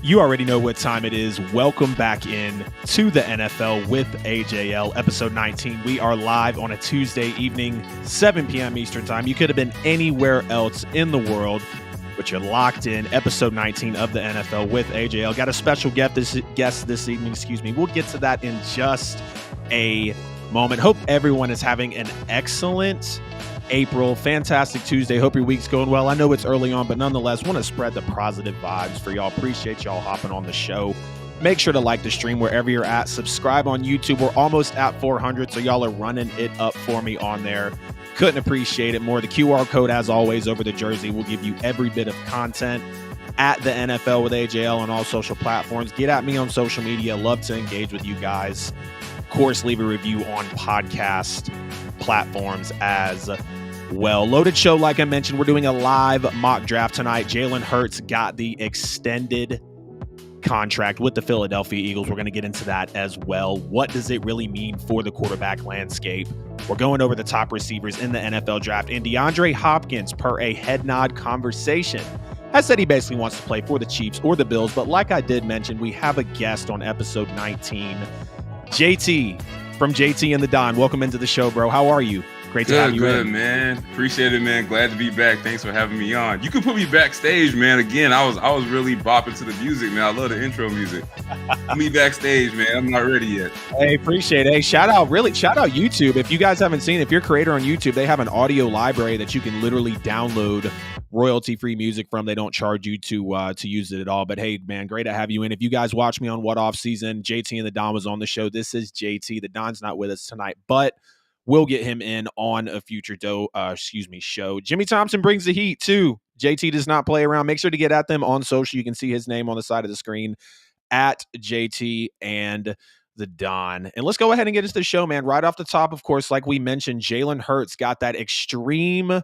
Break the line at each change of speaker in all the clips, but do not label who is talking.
You already know what time it is. Welcome back in to the NFL with AJL, episode 19. We are live on a Tuesday evening, 7 p.m. Eastern time. You could have been anywhere else in the world, but you're locked in. Episode 19 of the NFL with AJL. Got a special guest this evening. We'll get to that in just a moment. Hope everyone is having an excellent April. Fantastic Tuesday. Hope your week's going well. I know it's early on, but nonetheless, want to spread the positive vibes for y'all. Appreciate y'all hopping on the show. Make sure to like the stream wherever you're at. Subscribe on YouTube. We're almost at 400, so y'all are running it up for me on there. Couldn't appreciate it more. The QR code, as always, over the jersey will give you every bit of content at the NFL with AJL on all social platforms. Get at me on social media. Love to engage with you guys. Of course, leave a review on podcast platforms as well. Loaded show, like I mentioned. We're doing a live mock draft tonight. Jalen Hurts got the extended contract with the Philadelphia Eagles. We're going to get into that as well. What does it really mean for the quarterback landscape? We're going over the top receivers in the NFL draft. And Deandre Hopkins, per a head nod conversation, has said he basically wants to play for the Chiefs or the Bills. But like I did mention, we have a guest on episode 19. JT from JT and the Don. Welcome into the show, bro. How are you? Great to have you
Good,
in.
Man. Appreciate it, man. Glad to be back. Thanks for having me on. You can put me backstage, man. Again, I was really bopping to the music, man. I love the intro music. Put me backstage, man. I'm not ready yet.
Hey, appreciate it. Hey, shout out YouTube. If you guys haven't seen it, if you're a creator on YouTube, they have an audio library that you can literally download royalty-free music from. They don't charge you to use it at all. But hey, man, great to have you in. If you guys watch me on What Off Season, JT and the Don was on the show. This is JT. The Don's not with us tonight, but we'll get him in on a future show. Jimmy Thompson brings the heat too. JT does not play around. Make sure to get at them on social. You can see his name on the side of the screen at JT and the Don. And let's go ahead and get into the show, man. Right off the top, of course, like we mentioned, Jalen Hurts got that extreme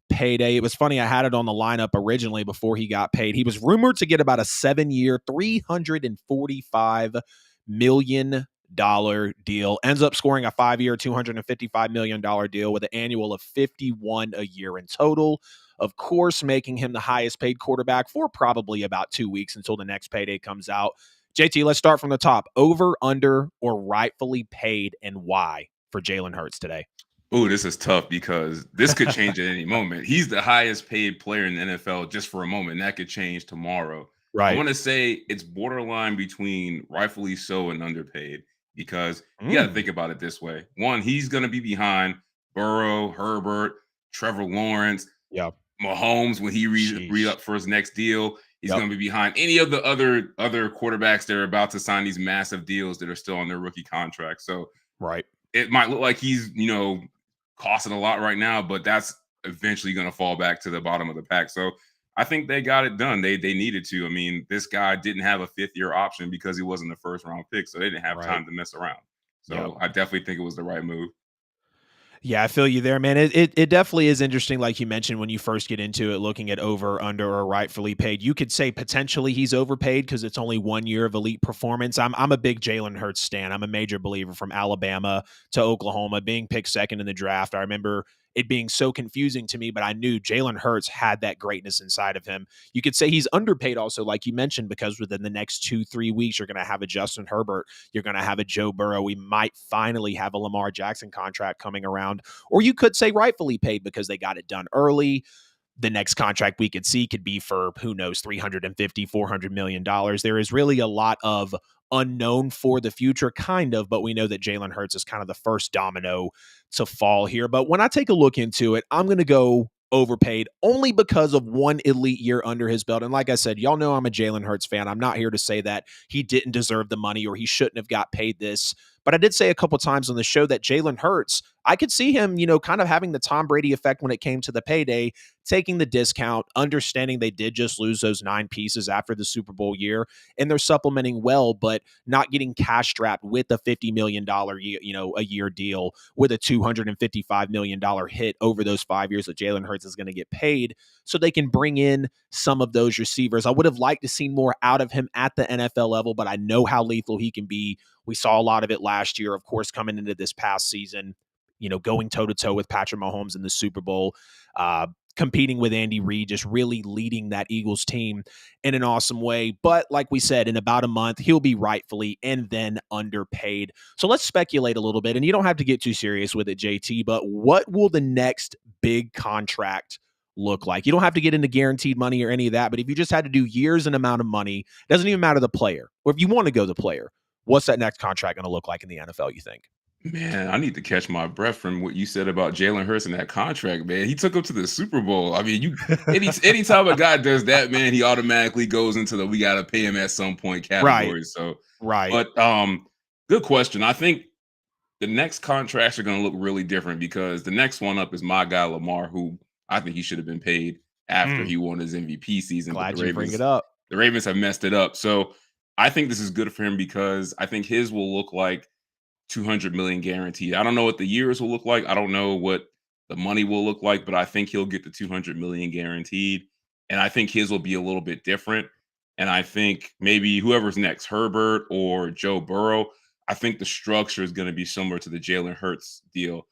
payday. It was funny. I had it on the lineup originally before he got paid. He was rumored to get about a 7-year, $345 million deal. Ends up scoring a 5-year, $255 million deal with an annual of 51 a year in total. Of course, making him the highest paid quarterback for probably about 2 weeks until the next payday comes out. JT, let's start from the top. Over, under, or rightfully paid, and why for Jalen Hurts today?
Oh, this is tough because this could change at any moment. He's the highest paid player in the NFL just for a moment, and that could change tomorrow.
Right.
I want to say it's borderline between rightfully so and underpaid because you got to think about it this way. One, he's going to be behind Burrow, Herbert, Trevor Lawrence, Mahomes when he re-up for his next deal. He's going to be behind any of the other quarterbacks that are about to sign these massive deals that are still on their rookie contract. So it might look like he's, costing a lot right now, but that's eventually going to fall back to the bottom of the pack. So I think they got it done. They needed to. I mean, this guy didn't have a 5th-year option because he wasn't a first-round pick, so they didn't have time to mess around. So I definitely think it was the right move.
Yeah, I feel you there, man. It definitely is interesting, like you mentioned, when you first get into it, looking at over, under, or rightfully paid. You could say potentially he's overpaid because it's only 1 year of elite performance. I'm a big Jalen Hurts stan. I'm a major believer from Alabama to Oklahoma, being picked second in the draft. I remember it being so confusing to me, but I knew Jalen Hurts had that greatness inside of him. You could say he's underpaid also, like you mentioned, because within the next 2-3 weeks, you're going to have a Justin Herbert. You're going to have a Joe Burrow. We might finally have a Lamar Jackson contract coming around. Or you could say rightfully paid because they got it done early. The next contract we could see could be for, who knows, $350, $400 million. There is really a lot of unknown for the future, kind of, but we know that Jalen Hurts is kind of the first domino to fall here. But when I take a look into it, I'm going to go overpaid only because of one elite year under his belt. And like I said, y'all know I'm a Jalen Hurts fan. I'm not here to say that he didn't deserve the money or he shouldn't have got paid this. But I did say a couple times on the show that Jalen Hurts, I could see him, kind of having the Tom Brady effect when it came to the payday, taking the discount, understanding they did just lose those 9 pieces after the Super Bowl year, and they're supplementing well, but not getting cash strapped with a $50 million a year deal with a $255 million hit over those 5 years that Jalen Hurts is going to get paid, so they can bring in some of those receivers. I would have liked to see more out of him at the NFL level, but I know how lethal he can be. We saw a lot of it last year, of course, coming into this past season, going toe-to-toe with Patrick Mahomes in the Super Bowl. competing with Andy Reid, just really leading that Eagles team in an awesome way. But like we said, in about a month, he'll be rightfully and then underpaid. So let's speculate a little bit. And you don't have to get too serious with it, JT, but what will the next big contract look like? You don't have to get into guaranteed money or any of that, but if you just had to do years and amount of money, doesn't even matter the player, or if you want to go the player, what's that next contract going to look like in the NFL, you think?
Man, I need to catch my breath from what you said about Jalen Hurts and that contract, man. He took him to the Super Bowl. I mean, anytime a guy does that, man, he automatically goes into the we gotta pay him at some point
Right.
category. So,
Right.
but good question. I think the next contracts are gonna look really different because the next one up is my guy Lamar, who I think he should have been paid after
Mm,
he won his MVP season, but
glad you bring it up.
The Ravens have messed it up. So I think this is good for him because I think his will look like 200 million guaranteed. I don't know what the years will look like. I don't know what the money will look like, but I think he'll get the 200 million guaranteed. And I think his will be a little bit different. And I think maybe whoever's next, Herbert or Joe Burrow, I think the structure is going to be similar to the Jalen Hurts deal.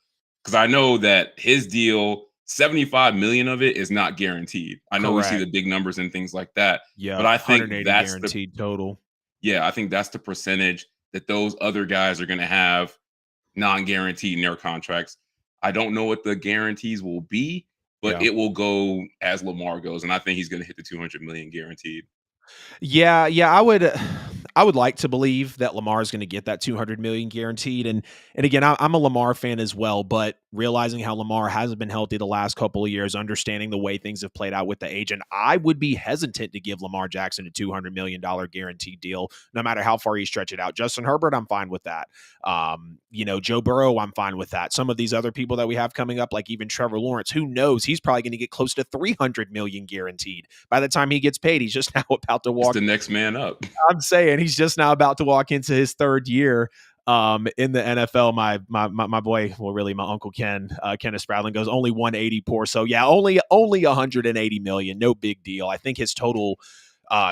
Because I know that his deal, 75 million of it is not guaranteed. I know we see the
Correct.
big numbers and things like that, but
Yep.
I think
180 guaranteed total.
I think that's the percentage that those other guys are going to have non-guaranteed in their contracts. I don't know what the guarantees will be, but
Yeah.
it will go as Lamar goes, and I think he's going to hit the 200 million guaranteed.
Yeah, I would like to believe that Lamar is going to get that 200 million guaranteed, and again, I'm a Lamar fan as well, but realizing how Lamar hasn't been healthy the last couple of years, understanding the way things have played out with the agent, I would be hesitant to give Lamar Jackson a $200 million guaranteed deal, no matter how far you stretch it out. Justin Herbert, I'm fine with that. Joe Burrow, I'm fine with that. Some of these other people that we have coming up, like even Trevor Lawrence, who knows? He's probably going to get close to 300 million guaranteed by the time he gets paid. He's just now about to
It's
walk.
the next man up.
I'm saying he's just now about to walk into his third year in the NFL. My boy, well, really my uncle Ken, Kenneth Spradlin goes only 180 poor. So yeah, only 180 million, no big deal. I think his total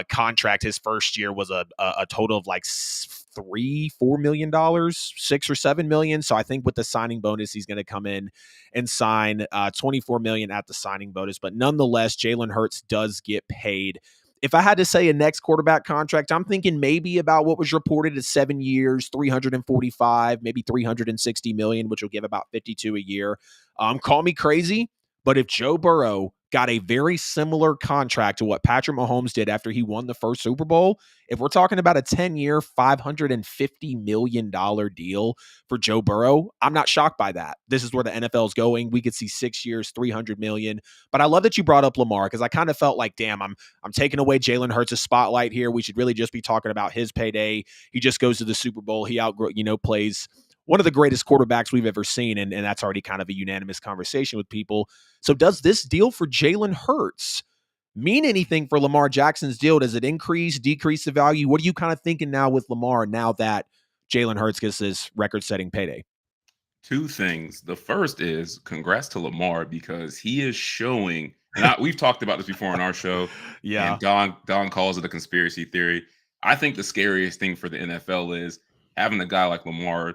contract his first year was a total of like $3-4 million, 6 or 7 million. So I think with the signing bonus, he's going to come in and sign 24 million at the signing bonus. But nonetheless, Jalen Hurts does get paid. If I had to say a next quarterback contract, I'm thinking maybe about what was reported as 7 years, 345, maybe 360 million, which will give about 52 a year. Call me crazy, but if Joe Burrow got a very similar contract to what Patrick Mahomes did after he won the first Super Bowl, if we're talking about a 10-year, $550 million deal for Joe Burrow, I'm not shocked by that. This is where the NFL is going. We could see 6 years, 300 million. But I love that you brought up Lamar because I kind of felt like, damn, I'm taking away Jalen Hurts' spotlight here. We should really just be talking about his payday. He just goes to the Super Bowl. He plays one of the greatest quarterbacks we've ever seen, and that's already kind of a unanimous conversation with people. So does this deal for Jalen Hurts mean anything for Lamar Jackson's deal? Does it increase, decrease the value? What are you kind of thinking now with Lamar now that Jalen Hurts gets this record-setting payday?
Two things. The first is congrats to Lamar because he is showing, and we've talked about this before on our show,
Yeah.
and Don calls it a conspiracy theory. I think the scariest thing for the NFL is having a guy like Lamar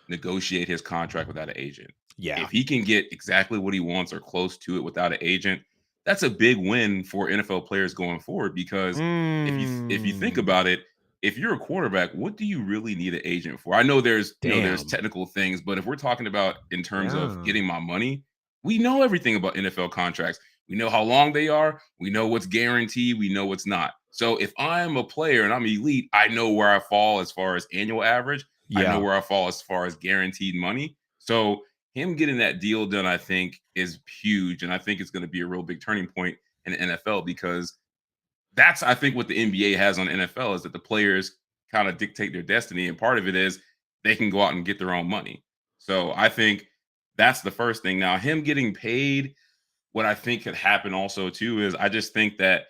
negotiate his contract without an agent.
Yeah.
If he can get exactly what he wants or close to it without an agent, that's a big win for NFL players going forward because if you think
Mm,
about it, if you're a quarterback, what do you really need an agent for? I know there's
damn.
technical things, but if we're talking about in terms of
Yeah.
getting my money, we know everything about NFL contracts. We know how long they are, we know what's guaranteed, we know what's not. So if I'm a player and I'm elite, I know where I fall as far as annual average. I know
Yeah.
where I fall as far as guaranteed money. So him getting that deal done, I think, is huge. And I think it's going to be a real big turning point in the NFL because that's, I think, what the NBA has on the NFL is that the players kind of dictate their destiny. And part of it is they can go out and get their own money. So I think that's the first thing. Now, him getting paid, what I think could happen also, too, is I just think that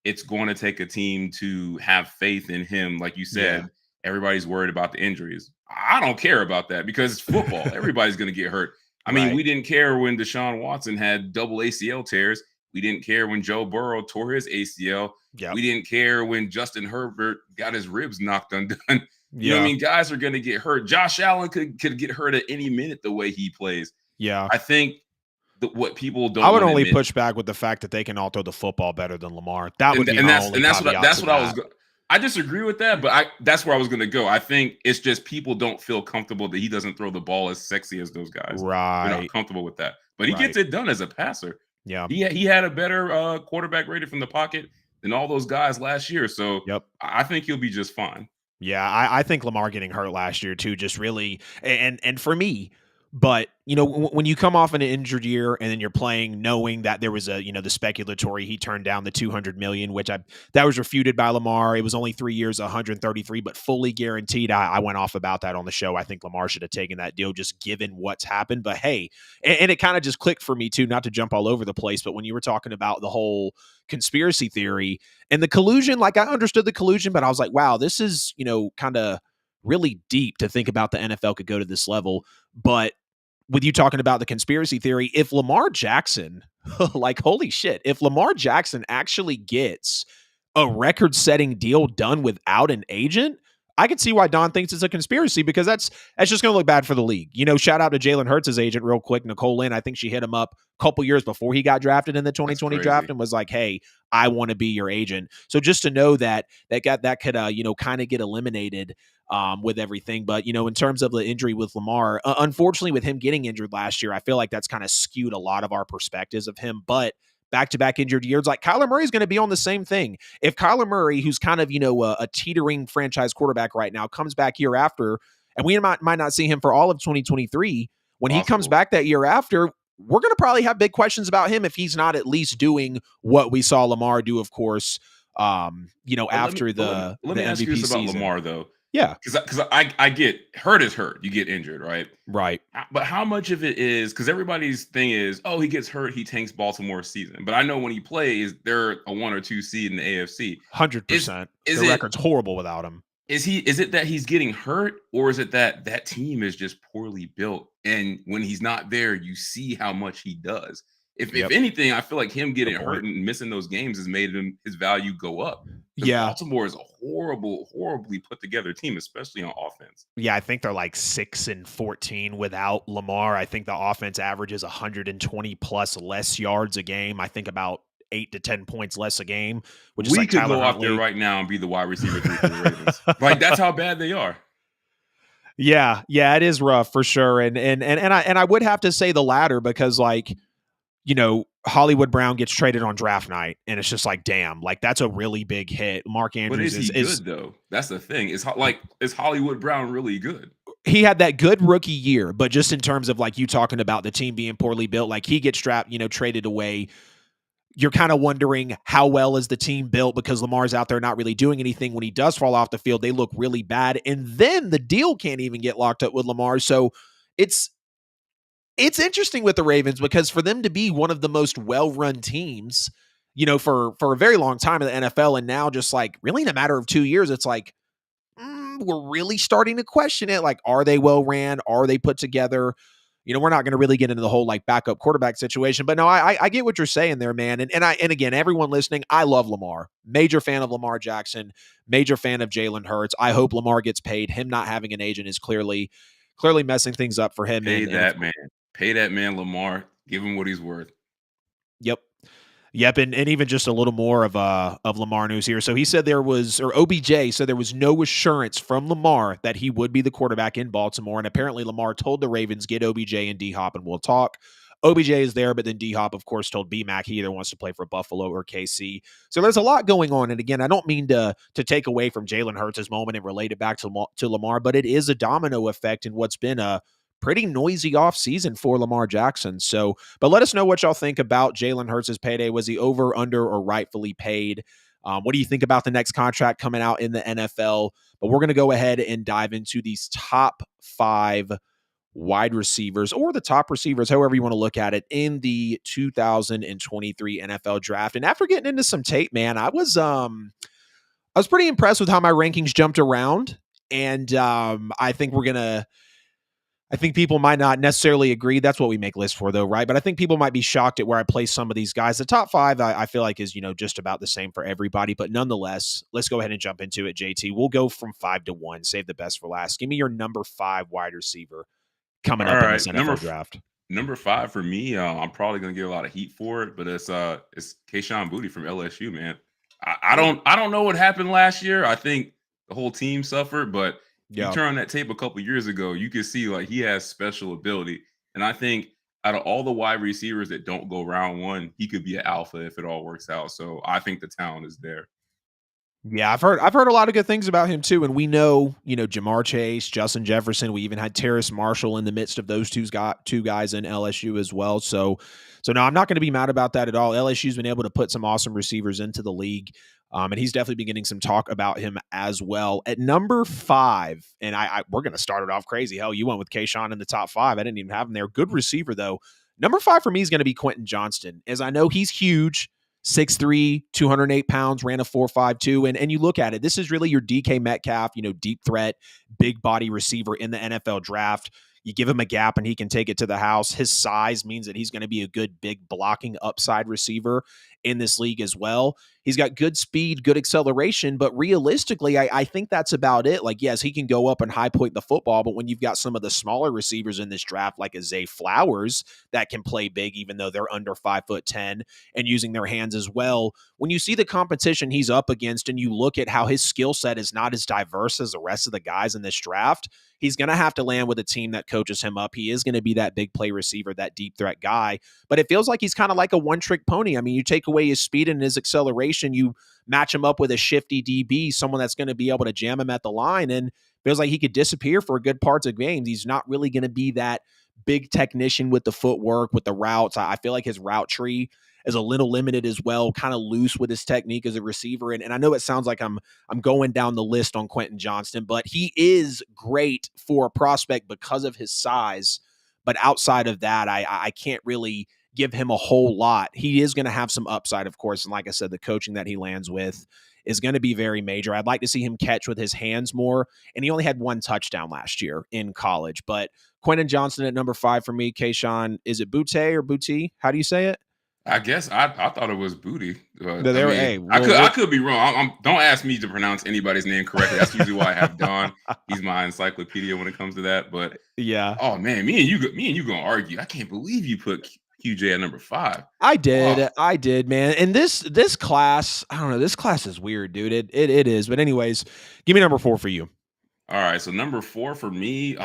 it's going to take a team to have faith in him. Like you
Yeah.
said, everybody's worried about the injuries. I don't care about that because it's football. Everybody's going to get hurt. I mean,
Right.
we didn't care when Deshaun Watson had double ACL tears. We didn't care when Joe Burrow tore his ACL.
Yep.
We didn't care when Justin Herbert got his ribs knocked undone. You know what I
Yeah.
mean? Guys are going to get hurt. Josh Allen could get hurt at any minute the way he plays.
Yeah.
I think what people
I
don't
would
want to
only
admit.
push back with the fact that they can all throw the football better than Lamar. That would
And,
be
and
my
that's
only
and that's
caveat
that's
to
what I was.
that.
I disagree with that, but that's where I was going to go. I think it's just people don't feel comfortable that he doesn't throw the ball as sexy as those guys. They're not
Right.
comfortable with that, but he gets
Right.
it done as a passer.
Yeah.
He had a better quarterback rating from the pocket than all those guys last year, so
Yep.
I think he'll be just fine.
Yeah, I think Lamar getting hurt last year too, just really, and for me, but when you come off an injured year and then you're playing knowing that there was the speculatory he turned down the 200 million, which that was refuted by Lamar. It was only 3 years, 133, but fully guaranteed. I went off about that on the show. I think Lamar should have taken that deal just given what's happened. But hey, and it kind of just clicked for me too, not to jump all over the place, but when you were talking about the whole conspiracy theory and the collusion, like I understood the collusion, but I was like, wow, this is, kind of really deep to think about the NFL could go to this level. But with you talking about the conspiracy theory, if Lamar Jackson, like, holy shit, if Lamar Jackson actually gets a record setting deal done without an agent, I can see why Don thinks it's a conspiracy because that's just going to look bad for the league. Shout out to Jalen Hurts' agent real quick, Nicole Lynn. I think she hit him up a couple years before he got drafted in the
That's
2020 draft
crazy.
and was like, "Hey, I want to be your agent." So just to know that could kind of get eliminated with everything. But in terms of the injury with Lamar, unfortunately, with him getting injured last year, I feel like that's kind of skewed a lot of our perspectives of him. But back-to-back injured years, like Kyler Murray is going to be on the same thing. If Kyler Murray, who's kind of a teetering franchise quarterback right now, comes back year after, and we might not see him for all of 2023, when he comes
Possible.
back that year after, we're going to probably have big questions about him if he's not at least doing what we saw Lamar do, of course, after the
Let me ask you
MVP
this about
season.
Lamar though,
Yeah.
because I get hurt is hurt. You get injured, right?
Right.
But how much of it is because everybody's thing is, oh, he gets hurt, he tanks Baltimore's season. But I know when he plays, they're a 1 or 2 seed in the AFC.
100%.
Is
The
it
record's horrible without him.
is it that he's getting hurt, or is it that team is just poorly built? And when he's not there, you see how much he does. If anything, I feel like him getting hurt and missing those games has made his value go up. Because
Yeah.
Baltimore is a horribly put together team, especially on offense.
Yeah, I think they're like 6-14 without Lamar. I think the offense averages 120 plus less yards a game. I think about 8 to 10 points less a game, which is
We
like
could
Tyler
go out there
Huntley.
right now and be the wide receiver 3 for the Ravens. Like that's how bad they are.
Yeah, it is rough for sure. And I would have to say the latter because like, Hollywood Brown gets traded on draft night, and it's just like, damn, like that's a really big hit. Mark Andrews
But is he good though? That's the thing. Is Hollywood Brown really good?
He had that good rookie year, but just in terms of like you talking about the team being poorly built, like he gets traded away. You're kind of wondering how well is the team built because Lamar's out there not really doing anything. When he does fall off the field, they look really bad. And then the deal can't even get locked up with Lamar. So it's interesting with the Ravens because for them to be one of the most well-run teams, for a very long time in the NFL, and now just like really in a matter of 2 years, it's like, we're really starting to question it. Like, are they well ran? Are they put together? We're not going to really get into the whole like backup quarterback situation, but no, I get what you're saying there, man. And again, everyone listening, I love Lamar. Major fan of Lamar Jackson. Major fan of Jalen Hurts. I hope Lamar gets paid. Him not having an agent is clearly messing things up for him.
Pay that man. Pay that man, Lamar. Give him what he's worth.
Yep, and even just a little more of Lamar news here. So he said OBJ said there was no assurance from Lamar that he would be the quarterback in Baltimore, and apparently Lamar told the Ravens, get OBJ and D-Hop and we'll talk. OBJ is there, but then D-Hop, of course, told B-Mac he either wants to play for Buffalo or KC. So there's a lot going on, and again, I don't mean to take away from Jalen Hurts' moment and relate it back to Lamar, but it is a domino effect in what's been a pretty noisy offseason for Lamar Jackson. So, but let us know what y'all think about Jalen Hurts' payday. Was he over, under, or rightfully paid? What do you think about the next contract coming out in the NFL? But we're going to go ahead and dive into these top 5 wide receivers or the top receivers, however you want to look at it, in the 2023 NFL draft. And after getting into some tape, man, I was pretty impressed with how my rankings jumped around. And I think people might not necessarily agree. That's what we make lists for, though, right? But I think people might be shocked at where I place some of these guys. The top 5, I feel like is, just about the same for everybody. But nonetheless, let's go ahead and jump into it, JT. We'll go from 5 to 1. Save the best for last. Give me your number 5 wide receiver coming up in this NFL draft.
Number 5 for me, I'm probably gonna get a lot of heat for it, but it's Kayshon Boutte from LSU, man. I don't know what happened last year. I think the whole team suffered, but you
Yeah.
turn on that tape a couple years ago, you can see like he has special ability. And I think out of all the wide receivers that don't go round one, he could be an alpha if it all works out. So I think the talent is there.
Yeah, I've heard a lot of good things about him too, and we know, Jamar Chase, Justin Jefferson. We even had Terrace Marshall in the midst of those two guys in LSU as well. So no, I'm not going to be mad about that at all. LSU's been able to put some awesome receivers into the league, and he's definitely been getting some talk about him as well. At number 5, and we're going to start it off crazy. Hell, you went with Kayshawn in the top 5. I didn't even have him there. Good receiver though. Number 5 for me is going to be Quentin Johnston, as I know he's huge. 6'3", 208 pounds, ran a 4.52. And you look at it, this is really your DK Metcalf, deep threat, big body receiver in the NFL draft. You give him a gap and he can take it to the house. His size means that he's going to be a good, big blocking upside receiver in this league as well. He's got good speed, good acceleration, but realistically, I think that's about it. Like, yes, he can go up and high point the football, but when you've got some of the smaller receivers in this draft, like a Zay Flowers, that can play big, even though they're under 5'10" and using their hands as well. When you see the competition he's up against and you look at how his skill set is not as diverse as the rest of the guys in this draft, he's going to have to land with a team that coaches him up. He is going to be that big play receiver, that deep threat guy. But it feels like he's kind of like a one-trick pony. I mean, you take away his speed and his acceleration, you match him up with a shifty DB, someone that's going to be able to jam him at the line, and feels like he could disappear for good parts of games. He's not really going to be that big technician with the footwork, with the routes. I feel like his route tree is a little limited as well, kind of loose with his technique as a receiver. And I know it sounds like I'm going down the list on Quentin Johnston, but he is great for a prospect because of his size. But outside of that, I can't really give him a whole lot. He is going to have some upside, of course. And like I said, the coaching that he lands with is going to be very major. I'd like to see him catch with his hands more. And he only had 1 touchdown last year in college. But Quentin Johnston at number 5 for me. Kayshawn, is it Boutte or Boutte? How do you say it?
I guess I thought it was Booty.
No,
I
hey,
mean, I could be wrong. Don't ask me to pronounce anybody's name correctly. That's usually why I have Don. He's my encyclopedia when it comes to that. But
yeah,
oh man, me and you gonna argue. I can't believe you put QJ at number 5.
I did.
Oh.
I did, man. And this class, I don't know. This class is weird, dude. It is. But anyways, give me number 4 for you.
All right, so number 4 for me,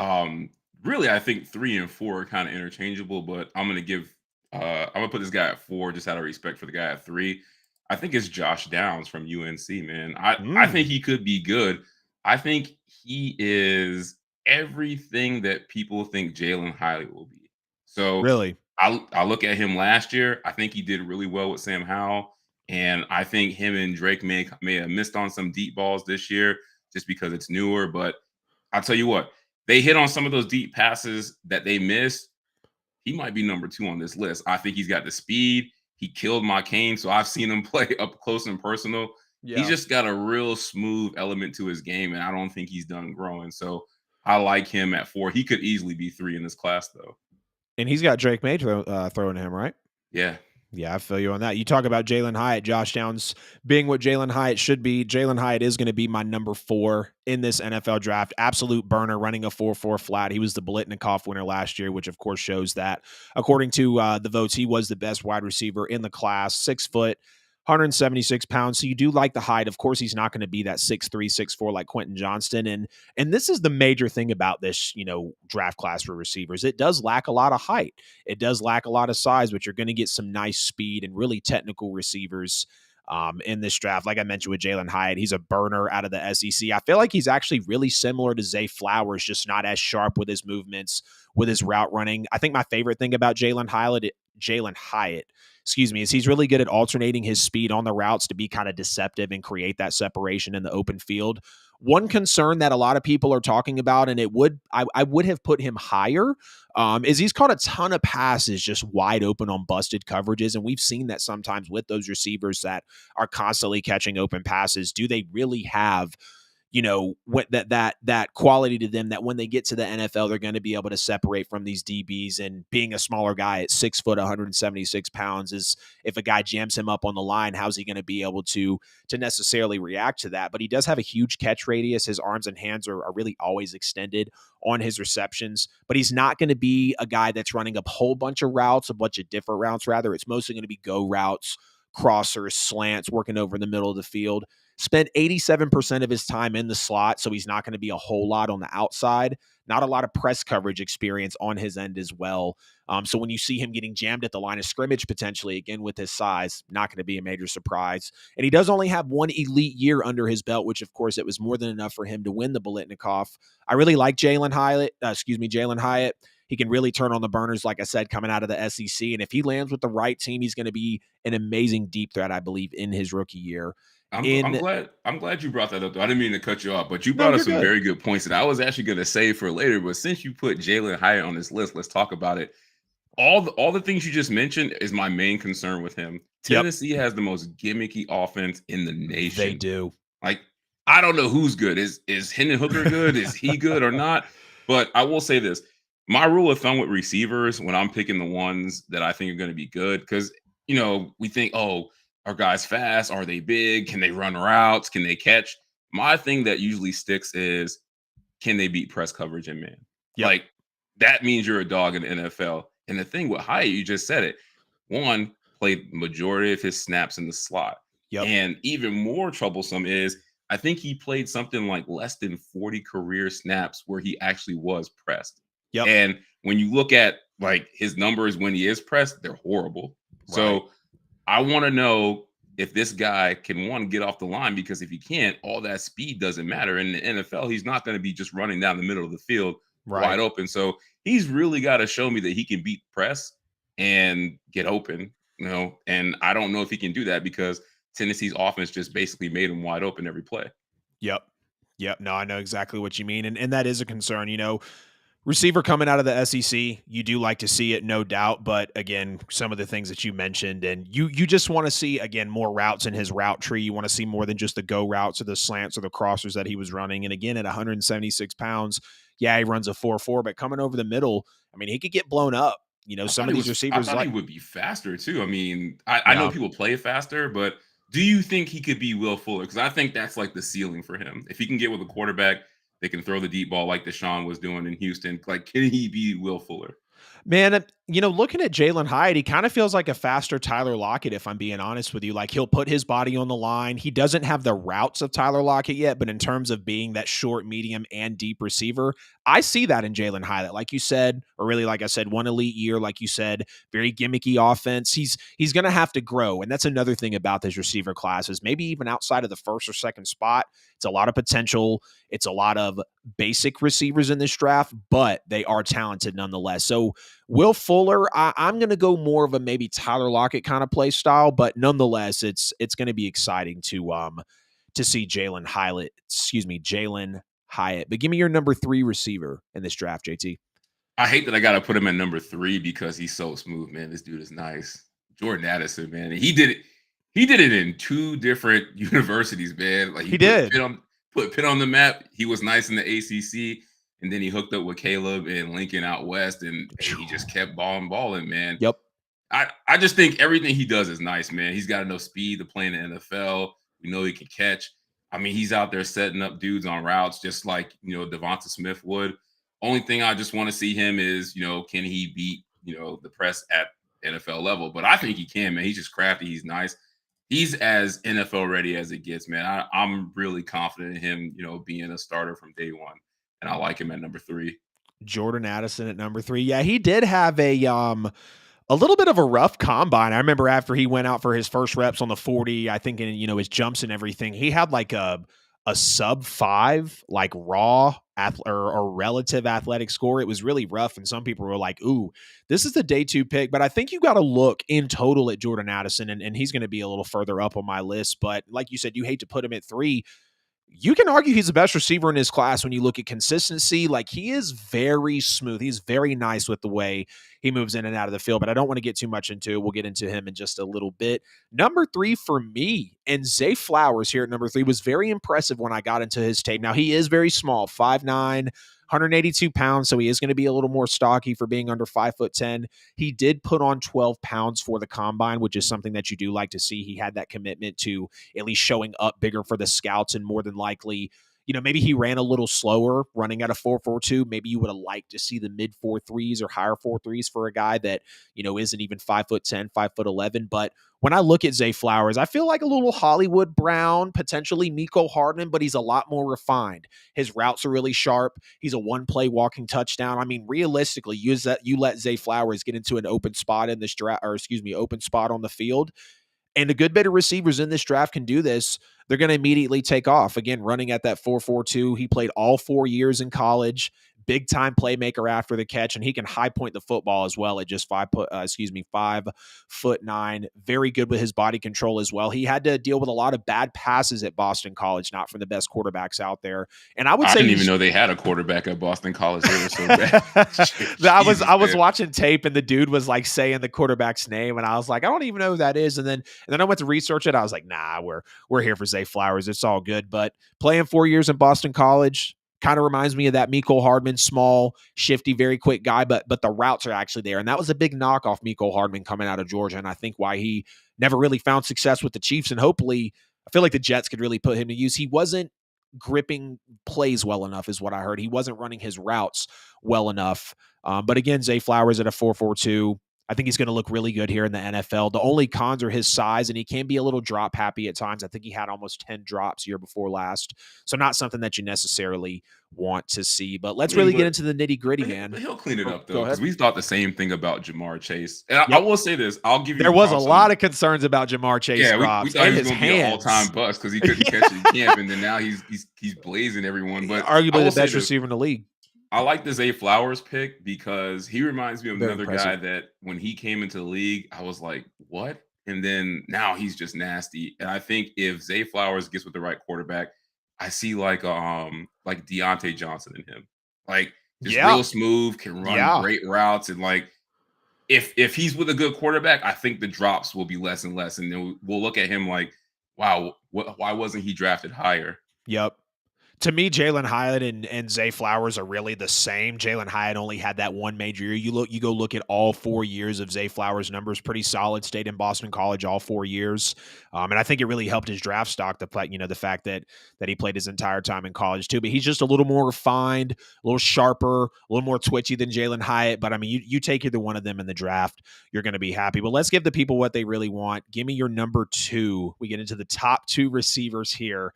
really, I think 3 and 4 are kind of interchangeable, but I'm gonna put this guy at 4 just out of respect for the guy at 3. I think it's Josh Downs from UNC, man. I think he could be good. I think he is everything that people think Jalen Highley will be. So
Really?
I look at him last year. I think he did really well with Sam Howell, and I think him and Drake may have missed on some deep balls this year just because it's newer. But I'll tell you what, they hit on some of those deep passes that they missed. He might be number 2 on this list. I think he's got the speed. He killed my cane, so I've seen him play up close and personal. He's
Yeah.
just got a real smooth element to his game, and I don't think he's done growing. So I like him at 4. He could easily be 3 in this class, though.
And he's got Drake May throwing him, right?
Yeah.
Yeah, I feel you on that. You talk about Jalen Hyatt, Josh Downs being what Jalen Hyatt should be. Jalen Hyatt is going to be my number 4 in this NFL draft. Absolute burner, running a 4.4 flat. He was the Biletnikoff winner last year, which of course shows that, according to the votes, he was the best wide receiver in the class. 6 foot, 176 pounds. So you do like the height. Of course, he's not going to be that 6'3", 6'4" like Quentin Johnston. And this is the major thing about this, draft class for receivers. It does lack a lot of height. It does lack a lot of size, but you're going to get some nice speed and really technical receivers in this draft. Like I mentioned with Jalen Hyatt, he's a burner out of the SEC. I feel like he's actually really similar to Zay Flowers, just not as sharp with his movements, with his route running. I think my favorite thing about Jalen Hyatt, is he's really good at alternating his speed on the routes to be kind of deceptive and create that separation in the open field. One concern that a lot of people are talking about, and I would have put him higher, is he's caught a ton of passes just wide open on busted coverages. And we've seen that sometimes with those receivers that are constantly catching open passes. Do they really have what that quality to them that when they get to the NFL, they're going to be able to separate from these DBs. And being a smaller guy at 6 foot, 176 pounds is, if a guy jams him up on the line, how's he going to be able to necessarily react to that? But he does have a huge catch radius. His arms and hands are really always extended on his receptions, but he's not going to be a guy that's running a whole bunch of routes, a bunch of different routes. Rather, it's mostly going to be go routes, crossers, slants, working over in the middle of the field. Spent 87% of his time in the slot, so he's not going to be a whole lot on the outside. Not a lot of press coverage experience on his end as well. So when you see him getting jammed at the line of scrimmage, potentially, again, with his size, not going to be a major surprise. And he does only have one elite year under his belt, which, of course, it was more than enough for him to win the Biletnikoff. I really like Jalen Hyatt. He can really turn on the burners, like I said, coming out of the SEC. And if he lands with the right team, he's going to be an amazing deep threat, I believe, in his rookie year.
I'm glad you brought that up, though. I didn't mean to cut you off, but you
No,
brought up
you're
some
good.
very good points that I was actually going to save for later. But since you put Jalen Hyatt on this list, let's talk about it. All the things you just mentioned is my main concern with him.
Yep.
Tennessee has the most gimmicky offense in the nation.
They do.
Like, I don't know who's good. Is Hendon Hooker good? Is he good or not? But I will say this. My rule of thumb with receivers when I'm picking the ones that I think are going to be good, because, we think, oh, are guys fast? Are they big? Can they run routes? Can they catch? My thing that usually sticks is, can they beat press coverage and man?
Yep.
Like, that means you're a dog in the NFL. And the thing with Hyatt, you just said it. One, played majority of his snaps in the slot.
Yep.
And even more troublesome is, I think he played something like less than 40 career snaps where he actually was pressed.
Yep.
And when you look at like his numbers when he is pressed, they're horrible. Right. So I want to know if this guy can, one, get off the line, because if he can't, all that speed doesn't matter. In the NFL, he's not going to be just running down the middle of the field wide open. So he's really got to show me that he can beat press and get open, and I don't know if he can do that because Tennessee's offense just basically made him wide open every play.
Yep. No, I know exactly what you mean. And that is a concern. Receiver coming out of the SEC, you do like to see it, no doubt. But again, some of the things that you mentioned, and you just want to see, again, more routes in his route tree. You want to see more than just the go routes or the slants or the crossers that he was running. And again, at 176 pounds, yeah, he runs a 4.4, but coming over the middle, I mean, he could get blown up. Some of these receivers,
I thought he would be faster too. I mean, I know people play faster, but do you think he could be Will Fuller? Because I think that's like the ceiling for him. If he can get with a quarterback, they can throw the deep ball like Deshaun was doing in Houston. Like, can he be Will Fuller?
Man, looking at Jalen Hyatt, he kind of feels like a faster Tyler Lockett, if I'm being honest with you. Like, he'll put his body on the line. He doesn't have the routes of Tyler Lockett yet, but in terms of being that short, medium, and deep receiver, I see that in Jalen Hyatt. Like you said, or really, like I said, one elite year, like you said, very gimmicky offense. He's going to have to grow, and that's another thing about this receiver class is maybe even outside of the first or second spot, it's a lot of potential. It's a lot of basic receivers in this draft, but they are talented nonetheless. So Will Fuller, I'm going to go more of a maybe Tyler Lockett kind of play style, but nonetheless, it's going to be exciting to see Jalen Hyatt. But give me your number 3 receiver in this draft, JT.
I hate that I got to put him at number 3 because he's so smooth, man. This dude is nice. Jordan Addison, man. He did it. He did it in 2 different universities, man. Like
he did.
Put Pitt on the map. He was nice in the ACC, and then he hooked up with Caleb and Lincoln out west, and he just kept balling, man.
Yep.
I just think everything he does is nice, man. He's got enough speed to play in the NFL. We know he can catch. I mean, he's out there setting up dudes on routes just like, Devonta Smith would. Only thing I just want to see him is, can he beat, the press at NFL level? But I think he can, man. He's just crafty. He's nice. He's as NFL ready as it gets, man. I'm really confident in him, being a starter from day one. And I like him at number 3.
Jordan Addison at number 3. Yeah, he did have a little bit of a rough combine. I remember after he went out for his first reps on the 40, I think in, his jumps and everything, he had like a sub 5, like raw or relative athletic score. It was really rough. And some people were like, ooh, this is the day 2 pick. But I think you got to look in total at Jordan Addison, and he's going to be a little further up on my list. But like you said, you hate to put him at 3. You can argue he's the best receiver in his class when you look at consistency. Like, he is very smooth. He's very nice with the way he moves in and out of the field, but I don't want to get too much into it. We'll get into him in just a little bit. Number 3 for me, and Zay Flowers here at number 3 was very impressive when I got into his tape. Now, he is very small, 5'9", 182 pounds, so he is going to be a little more stocky for being under 5'10". He did put on 12 pounds for the combine, which is something that you do like to see. He had that commitment to at least showing up bigger for the scouts, and more than likely, maybe he ran a little slower running at a 4.42. Maybe you would have liked to see the mid 4.3s or higher 4.3s for a guy that, isn't even 5'10", 5'11". But when I look at Zay Flowers, I feel like a little Hollywood Brown, potentially Miko Hardman, but he's a lot more refined. His routes are really sharp. He's a one-play walking touchdown. I mean, realistically, you let Zay Flowers get into an open spot in this draft, open spot on the field, and a good bit of receivers in this draft can do this. They're going to immediately take off. Again, running at that 4.42. He played all 4 years in college. Big time playmaker after the catch, and he can high point the football as well at just 5'9". Very good with his body control as well. He had to deal with a lot of bad passes at Boston College, not from the best quarterbacks out there. And I
say didn't even know they had a quarterback at Boston College. They were so bad.
I was watching tape, and the dude was like saying the quarterback's name, and I was like, I don't even know who that is. And then I went to research it. I was like, nah, we're here for Zay Flowers. It's all good. But playing 4 years in Boston College kind of reminds me of that Miko Hardman, small, shifty, very quick guy, but the routes are actually there. And that was a big knock off Miko Hardman coming out of Georgia, and I think why he never really found success with the Chiefs. And hopefully, I feel like the Jets could really put him to use. He wasn't gripping plays well enough is what I heard. He wasn't running his routes well enough. But again, Zay Flowers at a 4.42. I think he's going to look really good here in the NFL. The only cons are his size, and he can be a little drop happy at times. I think he had almost 10 drops year before last. So not something that you necessarily want to see. But let's really get into the nitty gritty, man.
He'll clean it up, though, because we thought the same thing about Jamar Chase. And I will say this. I'll give you
There was a lot of concerns about Jamar Chase drops.
We thought he was going to be an all-time bust because he couldn't catch it in camp, and then now he's blazing everyone. But
arguably the best receiver in the league.
I like the Zay Flowers pick because he reminds me of another guy that when he came into the league, I was like, what? And then now he's just nasty. And I think if Zay Flowers gets with the right quarterback, I see like Deontay Johnson in him. Like just real smooth, can run great routes. And like if he's with a good quarterback, I think the drops will be less and less. And then we'll look at him like, wow, why wasn't he drafted higher?
Yep. To me, Jalen Hyatt and Zay Flowers are really the same. Jalen Hyatt only had that one major year. You go look at all 4 years of Zay Flowers' numbers, pretty solid. Stayed in Boston College all 4 years, and I think it really helped his draft stock. The fact that he played his entire time in college too. But he's just a little more refined, a little sharper, a little more twitchy than Jalen Hyatt. But I mean, you take either one of them in the draft, you're going to be happy. But let's give the people what they really want. Give me your number 2. We get into the top 2 receivers here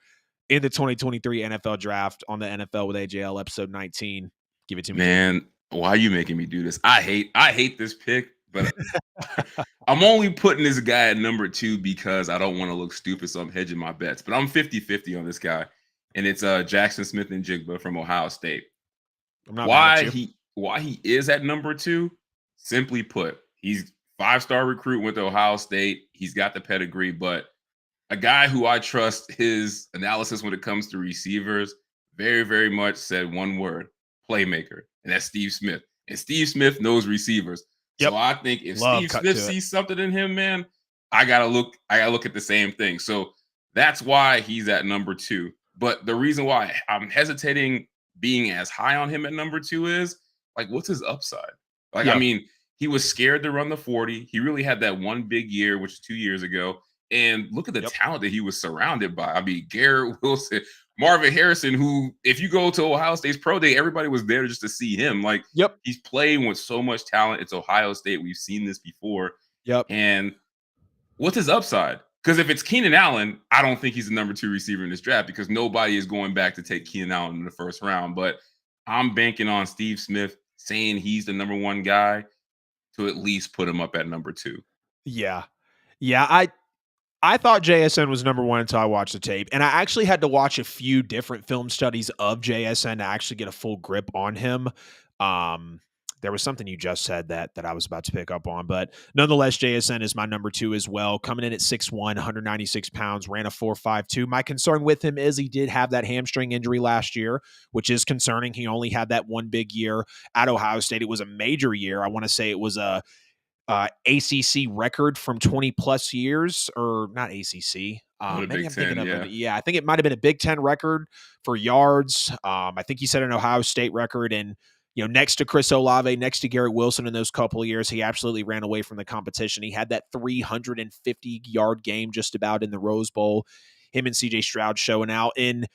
in the 2023 NFL draft on the NFL with AJL episode 19. Give it to me.
Man, why are you making me do this? I hate this pick, but I'm only putting this guy at number 2 because I don't want to look stupid, so I'm hedging my bets. But I'm 50-50 on this guy, and it's Jackson Smith-Njigba from Ohio State. Why he is at number 2? Simply put, he's 5-star recruit, went to Ohio State. He's got the pedigree, but a guy who I trust his analysis when it comes to receivers very, very much said one word: playmaker. And that's Steve Smith. And Steve Smith knows receivers. Yep. So I think if Steve Smith sees something in him, man, I gotta look at the same thing. So that's why he's at number 2. But the reason why I'm hesitating being as high on him at number 2 is, like, what's his upside? Like, I mean, he was scared to run the 40. He really had that one big year, which is 2 years ago. And look at the talent that he was surrounded by. I mean, Garrett Wilson, Marvin Harrison, who, if you go to Ohio State's pro day, everybody was there just to see him. Like, he's playing with so much talent. It's Ohio State. We've seen this before. And what's his upside? Because if it's Keenan Allen, I don't think he's the number 2 receiver in this draft because nobody is going back to take Keenan Allen in the first round. But I'm banking on Steve Smith saying he's the number 1 guy to at least put him up at number 2.
Yeah. I thought JSN was number 1 until I watched the tape. And I actually had to watch a few different film studies of JSN to actually get a full grip on him. There was something you just said that I was about to pick up on, but nonetheless, JSN is my number 2 as well. Coming in at 6'1", 196 pounds, ran a 4.52. My concern with him is he did have that hamstring injury last year, which is concerning. He only had that one big year at Ohio State. It was a major year. I want to say it was a ACC record from 20 plus years, or not ACC.
Oh, the
Maybe
Big
I'm thinking
Ten,
of
yeah.
yeah, I think it might have been a Big Ten record for yards. I think he set an Ohio State record, and next to Chris Olave, next to Garrett Wilson in those couple of years, he absolutely ran away from the competition. He had that 350-yard game just about in the Rose Bowl. Him and CJ Stroud showing out. And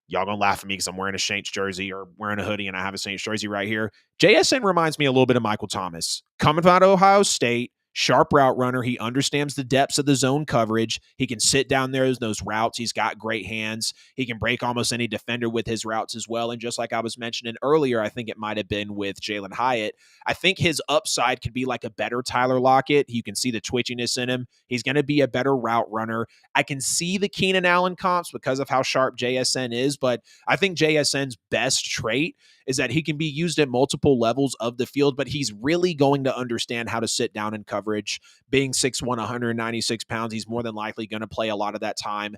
y'all gonna laugh at me because I'm wearing a Saints jersey or wearing a hoodie and I have a Saints jersey right here. JSN reminds me a little bit of Michael Thomas. Coming out of Ohio State, sharp route runner. He understands the depths of the zone coverage. He can sit down there in those routes. He's got great hands. He can break almost any defender with his routes as well. And just like I was mentioning earlier, I think it might have been with Jalen Hyatt, I think his upside could be like a better Tyler Lockett. You can see the twitchiness in him. He's going to be a better route runner. I can see the Keenan Allen comps because of how sharp JSN is, but I think JSN's best trait is that he can be used at multiple levels of the field, but he's really going to understand how to sit down in coverage. Being 6'1", 196 pounds, he's more than likely going to play a lot of that time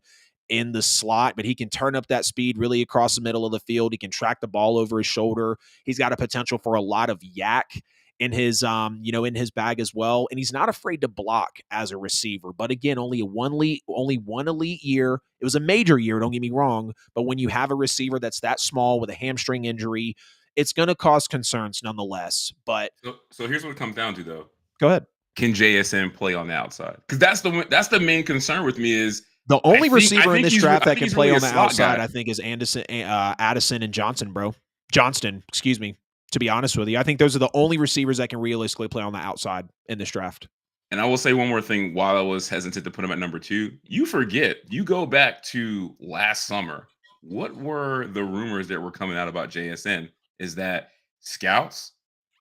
in the slot, but he can turn up that speed really across the middle of the field. He can track the ball over his shoulder. He's got a potential for a lot of yak in his in his bag as well, and he's not afraid to block as a receiver. But again, only one elite year. It was a major year, don't get me wrong, but when you have a receiver that's that small with a hamstring injury, it's going to cause concerns nonetheless. But
so here's what it comes down to, though.
Go ahead.
Can JSN play on the outside? Because that's the main concern with me is
the only receiver in this draft that can play
really
on the outside,
guy.
I think, is Addison and Johnston, excuse me. To be honest with you, I think those are the only receivers that can realistically play on the outside in this draft.
And I will say one more thing while I was hesitant to put him at number 2. You go back to last summer. What were the rumors that were coming out about JSN? Is that scouts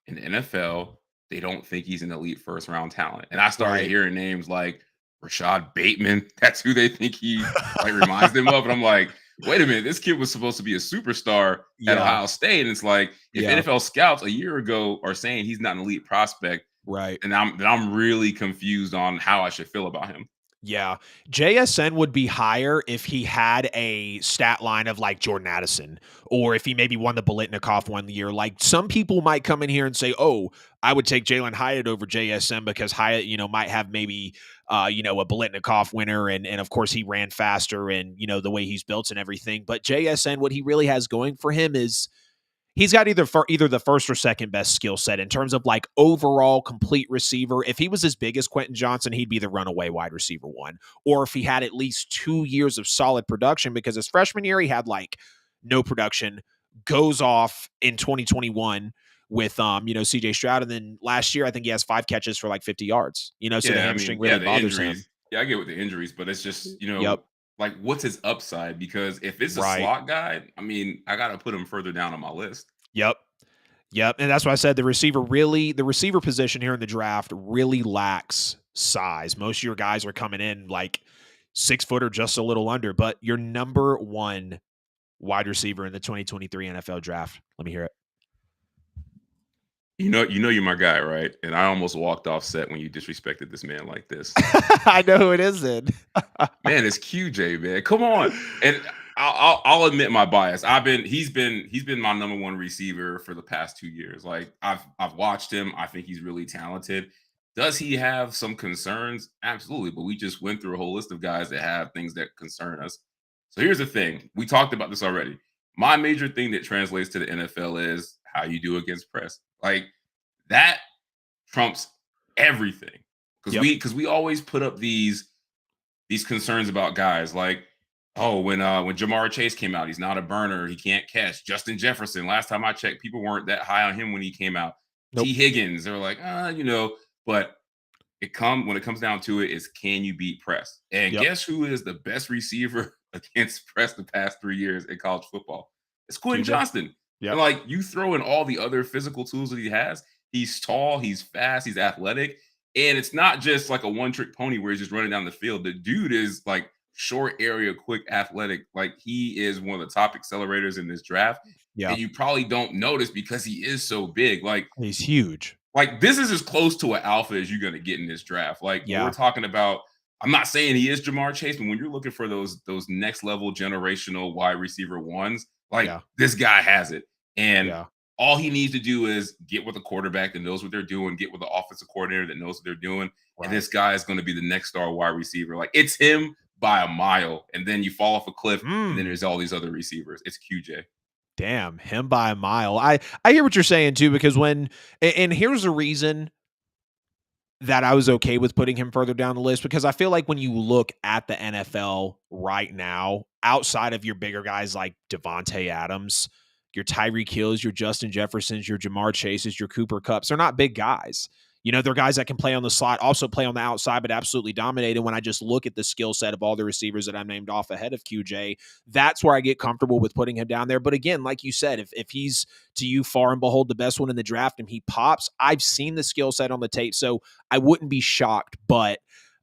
in the NFL, they don't think he's an elite first round talent. And I started hearing names like Rashad Bateman. That's who they think he reminds them of. And I'm like, wait a minute, this kid was supposed to be a superstar at Ohio State. And it's like, if NFL scouts a year ago are saying he's not an elite prospect,
right?
And I'm really confused on how I should feel about him.
Yeah. JSN would be higher if he had a stat line of like Jordan Addison, or if he maybe won the Biletnikoff one year. Like some people might come in here and say, oh, I would take Jalen Hyatt over JSN because Hyatt, might have maybe, a Biletnikoff winner. And of course he ran faster and, the way he's built and everything. But JSN, what he really has going for him is he's got either the first or second best skill set in terms of like overall complete receiver. If he was as big as Quentin Johnson, he'd be the runaway wide receiver 1. Or if he had at least 2 years of solid production, because his freshman year, he had like no production, goes off in 2021 with, CJ Stroud. And then last year, I think he has 5 catches for like 50 yards, so the hamstring really bothers him.
Yeah, I get with the injuries, but it's just, like, what's his upside? Because if it's a slot guy, I got to put him further down on my list.
Yep. And that's why I said the receiver position here in the draft really lacks size. Most of your guys are coming in like 6 foot or just a little under, but your number 1 wide receiver in the 2023 NFL draft. Let me hear it.
You're my guy, right? And I almost walked off set when you disrespected this man like this.
I know who it is then.
Man, it's QJ, man. Come on. And I'll admit my bias. He's been my number 1 receiver for the past 2 years. Like I've watched him. I think he's really talented. Does he have some concerns? Absolutely. But we just went through a whole list of guys that have things that concern us. So here's the thing. We talked about this already. My major thing that translates to the NFL is how you do against press. Like that trumps everything. Because we always put up these concerns about guys like, oh, when Jamar Chase came out, he's not a burner. He can't catch. Justin Jefferson, last time I checked, people weren't that high on him when he came out. Nope. T. Higgins, they were like, but when it comes down to it, is can you beat press? And guess who is the best receiver against press the past 3 years in college football? It's Quentin Johnston. Yep. And like you throw in all the other physical tools that he has, he's tall, he's fast, he's athletic. And it's not just like a one-trick pony where he's just running down the field. The dude is like short area, quick, athletic. Like he is one of the top accelerators in this draft.
Yeah.
And you probably don't notice because he is so big.
He's huge.
Like this is as close to an alpha as you're going to get in this draft. Like when we're
Yeah.
talking about, I'm not saying he is Jamar Chase, but when you're looking for those next level generational wide receiver ones, like
Yeah.
this guy has it. And
Yeah.
all he needs to do is get with a quarterback that knows what they're doing, get with the offensive coordinator that knows what they're doing. And
Right.
this guy is going to be the next star wide receiver. Like it's him by a mile. And then you fall off a cliff, and then there's all these other receivers. It's QJ.
Damn, him by a mile. I hear what you're saying too, because and here's the reason that I was okay with putting him further down the list, because I feel like when you look at the NFL right now, outside of your bigger guys like Devontae Adams, your Tyreek Hills, your Justin Jeffersons, your Jamar Chases, your Cooper Kupps, they're not big guys. You know, they're guys that can play on the slot, also play on the outside, but absolutely dominate. And when I just look at the skill set of all the receivers that I named off ahead of QJ, that's where I get comfortable with putting him down there. But again, like you said, if he's, to you, far and behold, the best one in the draft and he pops, I've seen the skill set on the tape, so I wouldn't be shocked. But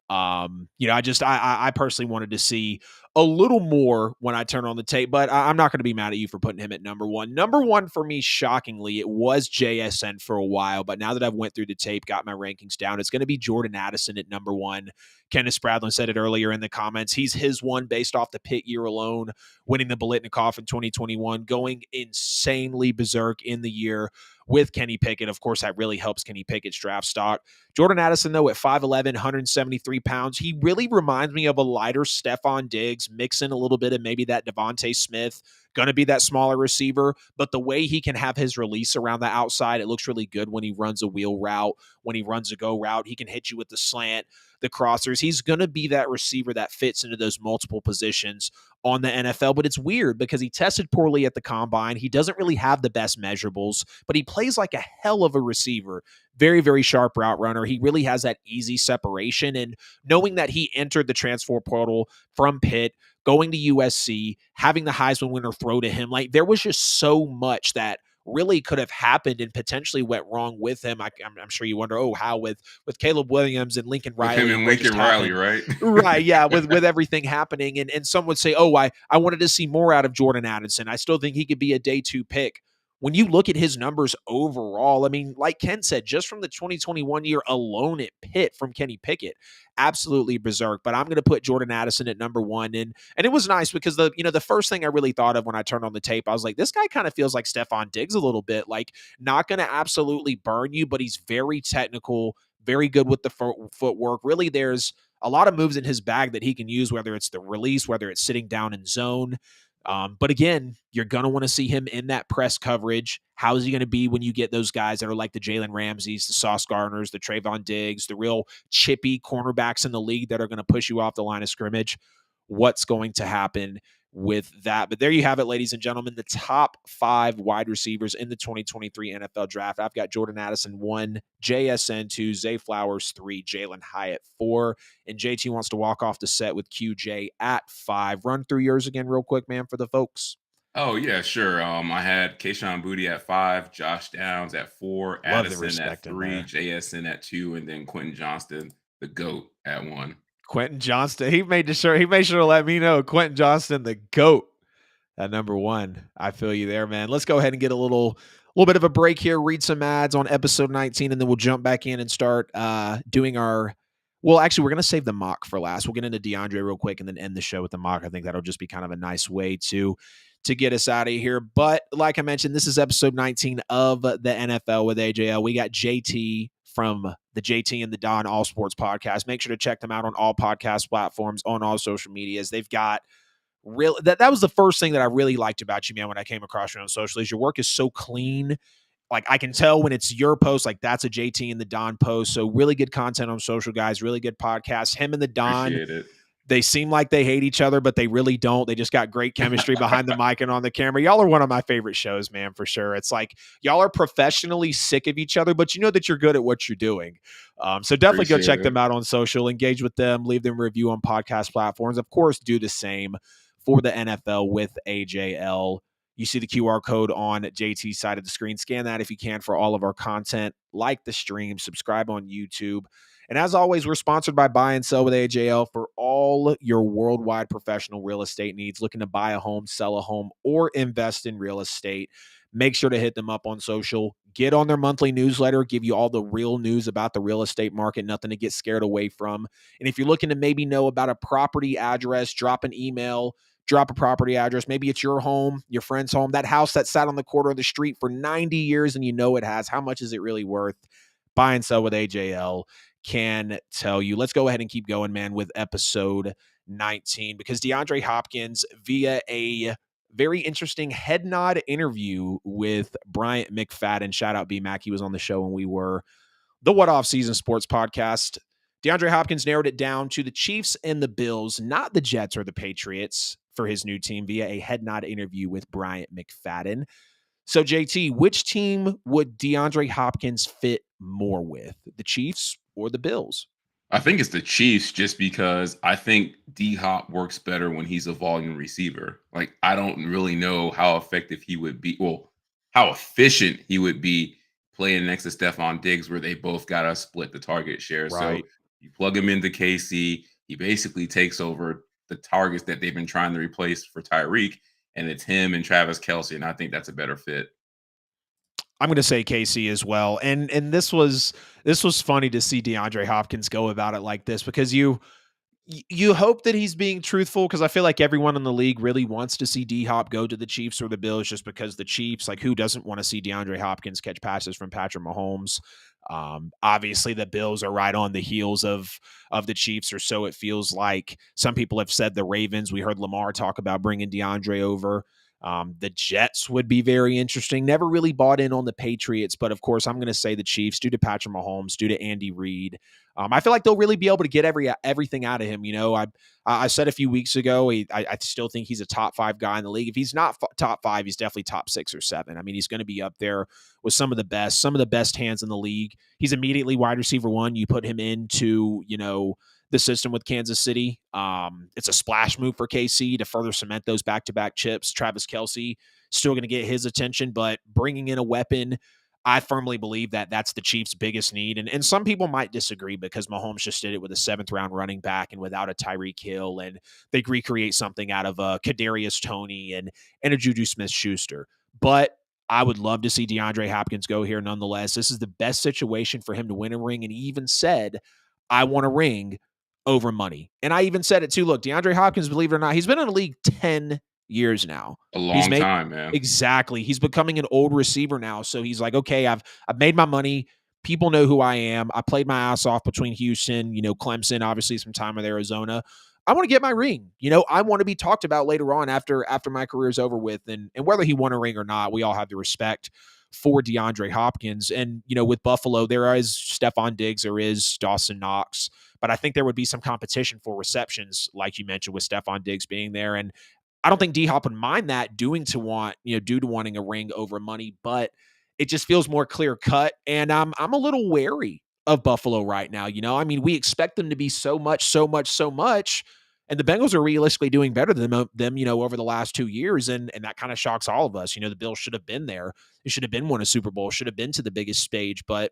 you know, I personally wanted to see a little more when I turn on the tape, but I'm not going to be mad at you for putting him at number one. Number one for me, shockingly, it was JSN for a while, but now that I've went through the tape, got my rankings down, it's going to be Jordan Addison at number one. Kenneth Spradlin said it earlier in the comments. He's his one based off the Pitt year alone, winning the Biletnikoff in 2021, going insanely berserk in the year with Kenny Pickett. Of course, that really helps Kenny Pickett's draft stock. Jordan Addison, though, at 5'11", 173 pounds, he really reminds me of a lighter Stephon Diggs, mixing a little bit of maybe that Devontae Smith, going to be that smaller receiver, but the way he can have his release around the outside, it looks really good when he runs a wheel route, when he runs a go route. He can hit you with the slant, the crossers. He's going to be that receiver that fits into those multiple positions on the NFL, but it's weird because he tested poorly at the combine. He doesn't really have the best measurables, but he plays like a hell of a receiver. Very, very sharp route runner. He really has that easy separation. And knowing that he entered the transfer portal from Pitt, going to USC, having the Heisman winner throw to him, like there was just so much that really could have happened and potentially went wrong with him. I'm sure you wonder, how with Caleb Williams and Lincoln
With him
Riley
and
and what just
Lincoln Riley,
happened.
right?
Right, yeah, with everything happening. And some would say, I wanted to see more out of Jordan Addison. I still think he could be a day two pick. When you look at his numbers overall, I mean, like Ken said, just from the 2021 year alone at Pitt from Kenny Pickett, absolutely berserk. But I'm going to put Jordan Addison at number one. And it was nice because the first thing I really thought of when I turned on the tape, I was like, this guy kind of feels like Stephon Diggs a little bit, like not going to absolutely burn you, but he's very technical, very good with the footwork. Really, there's a lot of moves in his bag that he can use, whether it's the release, whether it's sitting down in zone. But again, you're going to want to see him in that press coverage. How is he going to be when you get those guys that are like the Jalen Ramseys, the Sauce Gardners, the Trayvon Diggs, the real chippy cornerbacks in the league that are going to push you off the line of scrimmage? What's going to happen with that? But there you have it, ladies and gentlemen, the top 5 wide receivers in the 2023 NFL draft. I've got Jordan Addison 1, JSN 2, Zay Flowers 3, Jalen Hyatt 4, and JT wants to walk off the set with QJ at 5. Run through yours again real quick, man, for the folks.
Oh yeah, sure. I had Kayshon Boutte at 5, Josh Downs at 4,
Love the
Addison at
respect in
3,
there.
JSN at 2, and then Quentin Johnston, the GOAT, at 1.
Quentin Johnston. He made sure to let me know Quentin Johnston, the GOAT, at number 1. I feel you there, man. Let's go ahead and get a little bit of a break here, read some ads on episode 19, and then we'll jump back in and start doing our. Well, actually, we're going to save the mock for last. We'll get into Deandre real quick and then end the show with the mock. I think that'll just be kind of a nice way to get us out of here. But like I mentioned, this is episode 19 of the NFL with AJL. We got JT from the JT and the Don All Sports podcast. Make sure to check them out on all podcast platforms, on all social medias. They've got that was the first thing that I really liked about you, man, when I came across you on social, is your work is so clean. Like I can tell when it's your post, like that's a JT and the Don post. So really good content on social, guys. Really good podcast. Him and the Don,
Appreciate it.
They seem like they hate each other, but they really don't. They just got great chemistry behind the mic and on the camera. Y'all are one of my favorite shows, man, for sure. It's like y'all are professionally sick of each other, but you know that you're good at what you're doing. So definitely go check them out on social, engage with them, leave them a review on podcast platforms. Of course, do the same for the NFL with AJL. You see the QR code on JT's side of the screen. Scan that if you can for all of our content. Like the stream, subscribe on YouTube. And as always, we're sponsored by Buy and Sell with AJL for all your worldwide professional real estate needs. Looking to buy a home, sell a home, or invest in real estate, make sure to hit them up on social. Get on their monthly newsletter, give you all the real news about the real estate market, nothing to get scared away from. And if you're looking to maybe know about a property address, drop an email, drop a property address. Maybe it's your home, your friend's home, that house that sat on the corner of the street for 90 years and you know it has. How much is it really worth? Buy and Sell with AJL can tell you. Let's go ahead and keep going, man, with episode 19, because DeAndre Hopkins, via a very interesting head nod interview with Bryant McFadden. Shout out B-Mac. He was on the show when we were the What Off Season Sports podcast. DeAndre Hopkins narrowed it down to the Chiefs and the Bills, not the Jets or the Patriots, for his new team via a head nod interview with Bryant McFadden. So, JT, which team would DeAndre Hopkins fit more with, the Chiefs or the Bills?
I think it's the Chiefs just because I think D-Hop works better when he's a volume receiver. Like, I don't really know how effective he would be. Well, how efficient he would be playing next to Stephon Diggs, where they both got to split the target share. So
Right.
you plug him into KC, he basically takes over the targets that they've been trying to replace for Tyreek, and it's him and Travis Kelce, and I think that's a better fit.
I'm going to say KC as well. And this was funny to see DeAndre Hopkins go about it like this, because you hope that he's being truthful, because I feel like everyone in the league really wants to see D-Hop go to the Chiefs or the Bills, just because the Chiefs, like, who doesn't want to see DeAndre Hopkins catch passes from Patrick Mahomes? Obviously, the Bills are right on the heels of the Chiefs, or so it feels like. Some people have said the Ravens. We heard Lamar talk about bringing DeAndre over. The Jets would be very interesting. Never really bought in on the Patriots, but of course, I'm going to say the Chiefs, due to Patrick Mahomes, due to Andy Reid. I feel like they'll really be able to get everything out of him. You know, I said a few weeks ago, I still think he's a top 5 guy in the league. If he's not top 5, he's definitely top 6 or 7. I mean, he's going to be up there with some of the best hands in the league. He's immediately wide receiver 1. You put him into, the system with Kansas City. It's a splash move for KC to further cement those back-to-back chips. Travis Kelce still going to get his attention, but bringing in a weapon, I firmly believe that that's the Chiefs' biggest need. And some people might disagree, because Mahomes just did it with a 7th-round running back and without a Tyreek Hill, and they recreate something out of a Kadarius Toney and a Juju Smith-Schuster. But I would love to see DeAndre Hopkins go here nonetheless. This is the best situation for him to win a ring, and he even said, I want a ring over money. And I even said it too. Look, DeAndre Hopkins, believe it or not, he's been in the league 10 years now.
A long time, man.
Exactly. He's becoming an old receiver now. So he's like, okay, I've made my money. People know who I am. I played my ass off between Houston, Clemson, obviously some time with Arizona. I want to get my ring. I want to be talked about later on after my career is over with. And whether he won a ring or not, we all have the respect for DeAndre Hopkins. And, with Buffalo, there is Stephon Diggs, there is Dawson Knox, but I think there would be some competition for receptions, like you mentioned, with Stephon Diggs being there. And I don't think D-Hop would mind that due to wanting a ring over money, but it just feels more clear cut. And I'm a little wary of Buffalo right now. I mean, we expect them to be so much. And the Bengals are realistically doing better than them, over the last 2 years. And that kind of shocks all of us. The Bills should have been there. They should have been won a Super Bowl, should have been to the biggest stage, but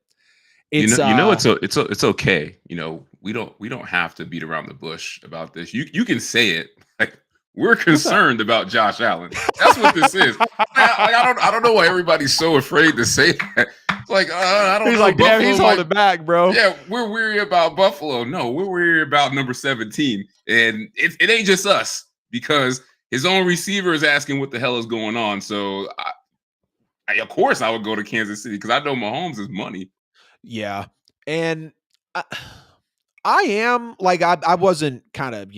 it's
it's okay. We don't have to beat around the bush about this. You can say it. Like, we're concerned about Josh Allen. That's what this is. I don't know why everybody's so afraid to say that. It's like, I don't know.
He's like, damn, he's holding back, bro.
Yeah, we're weary about Buffalo. No, we're weary about number 17. And it ain't just us, because his own receiver is asking what the hell is going on. So, of course, I would go to Kansas City, because I know Mahomes is money.
Yeah. And I am like, I wasn't kind of,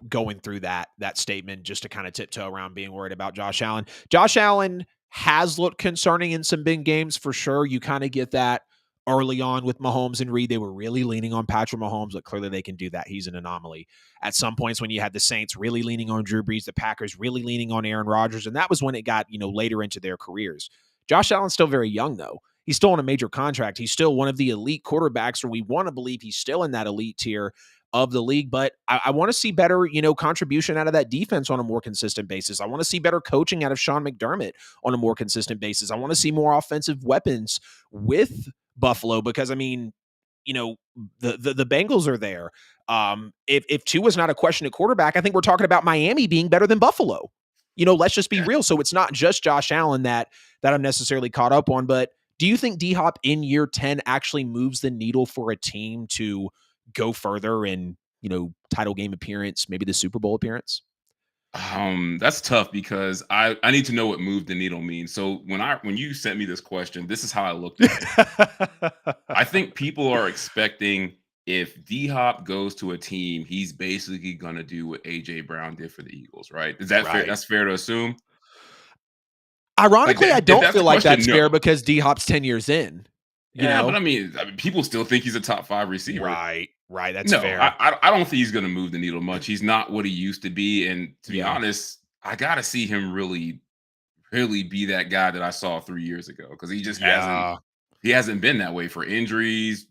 going through that statement just to kind of tiptoe around being worried about Josh Allen. Josh Allen has looked concerning in some big games for sure. You kind of get that early on with Mahomes and Reed. They were really leaning on Patrick Mahomes, but clearly they can do that. He's an anomaly. At some points when you had the Saints really leaning on Drew Brees, the Packers really leaning on Aaron Rodgers, and that was when it got, later into their careers. Josh Allen's still very young, though. He's still on a major contract. He's still one of the elite quarterbacks, or we want to believe he's still in that elite tier of the league. But I want to see better, contribution out of that defense on a more consistent basis. I want to see better coaching out of Sean McDermott on a more consistent basis. I want to see more offensive weapons with Buffalo, because, I mean, you know, the Bengals are there. If Tua's not a question at quarterback, I think we're talking about Miami being better than Buffalo. Let's just be
Yeah.
real. So it's not just Josh Allen that I'm necessarily caught up on. But do you think D Hop in year 10 actually moves the needle for a team to go further in, title game appearance, maybe the Super Bowl appearance?
That's tough because I need to know what move the needle means. So when you sent me this question, this is how I looked at it. I think people are expecting if D Hop goes to a team, he's basically gonna do what AJ Brown did for the Eagles, right? Is that fair?
Right.
That's fair to assume. Like
Ironically, I
if
don't
that's
feel
the
like
question,
that's fair
no.
because D Hop's 10 years in, you
Yeah, but
know?
I mean, people still think he's a top 5 receiver.
Right. Right. That's
No,
fair.
I don't think he's gonna move the needle much. He's not what he used to be, and to be
Yeah.
honest, I gotta see him really be that guy that I saw 3 years ago because
Yeah.
he hasn't been that way for injuries.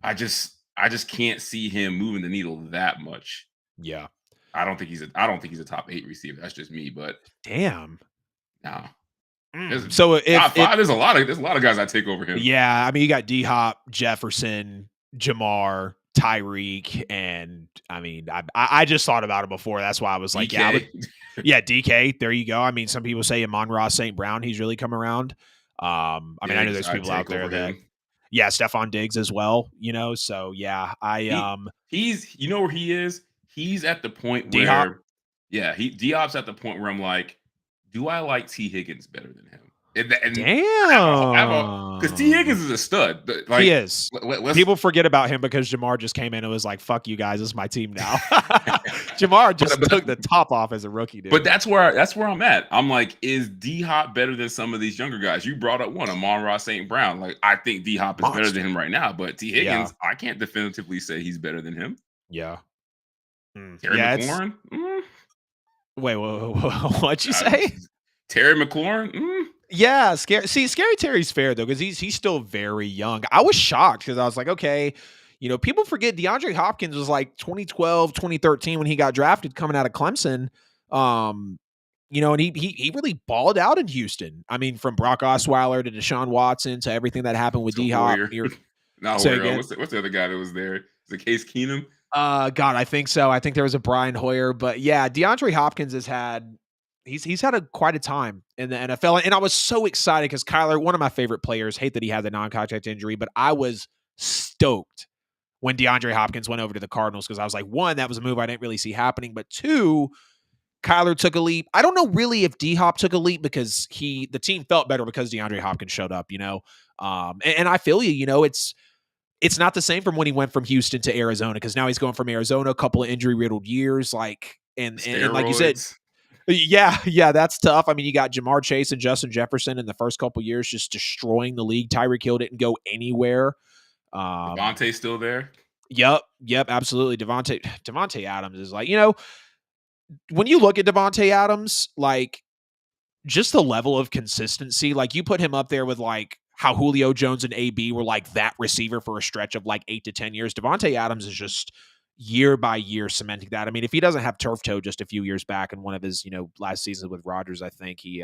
I just can't see him moving the needle that much.
Yeah.
I don't think he's a top 8 receiver. That's just me, but
Damn.
no. There's
So
top
if
5, there's a lot of guys I take over him.
yeah, I mean, you got D Hop, Jefferson, Jamar, Tyreek, and I mean, I just thought about it before. That's why I was like, yeah,
DK.
yeah, DK. There you go. I mean, some people say Amon-Ra St. Brown. He's really come around. I mean, I know
Diggs,
there's
I
people out
take
there
over
that,
him.
yeah, Stephon Diggs as well. So yeah,
He's you know where he is? He's at the point
D Hop.
where yeah, he Diop's at the point where I'm like, do I like T. Higgins better than him? And I have a because T.
Damn.
Higgins is a stud. But
He
like
is.
let's
People forget about him because Jamar just came in and was like, "Fuck you guys, this is my team now." Jamar just took the top off as a rookie,
but
dude.
that's where I'm at. I'm like, is D Hop better than some of these younger guys? You brought up one, Amon-Ra St. Brown. Like, I think D Hop is better than
Monster.
him right now, but T.
Yeah.
Higgins, I can't definitively say he's better than him.
Yeah.
Terry
Yeah, it's
McLaurin,
wait, what'd you
uh,
say?
Terry McLaurin,
Yeah, Scary Terry's fair though, because he's still very young. I was shocked because I was like, okay, people forget DeAndre Hopkins was like 2012, 2013 when he got drafted coming out of Clemson. And he really balled out in Houston. I mean, from Brock Osweiler to Deshaun Watson to everything that happened with
to
D Hop.
Hoyer. Not
Say
Hoyer.
again.
What's the other guy that was there? Is it Case Keenum?
God, I think so. I think there was a Brian Hoyer, but yeah, DeAndre Hopkins has had he's had quite a time in the NFL, and I was so excited because Kyler, one of my favorite players, hate that he had the non-contact injury, but I was stoked when DeAndre Hopkins went over to the Cardinals because I was like, one, that was a move I didn't really see happening, but two, Kyler took a leap. I don't know really if D Hop took a leap because the team felt better because DeAndre Hopkins showed up, and I feel you, it's not the same from when he went from Houston to Arizona because now he's going from Arizona, a couple of injury riddled years, like and like you said,
Steroids.
yeah, that's tough. I mean, you got Jamar Chase and Justin Jefferson in the first couple years just destroying the league. Tyreek Hill didn't go anywhere.
Devontae's still there.
Yep, absolutely. Devontae Adams is like, when you look at Devontae Adams, like just the level of consistency, like you put him up there with like how Julio Jones and AB were like that receiver for a stretch of like 8 to 10 years. Devontae Adams is just year by year cementing that. I mean, if he doesn't have turf toe just a few years back in one of his, last seasons with Rodgers, I think he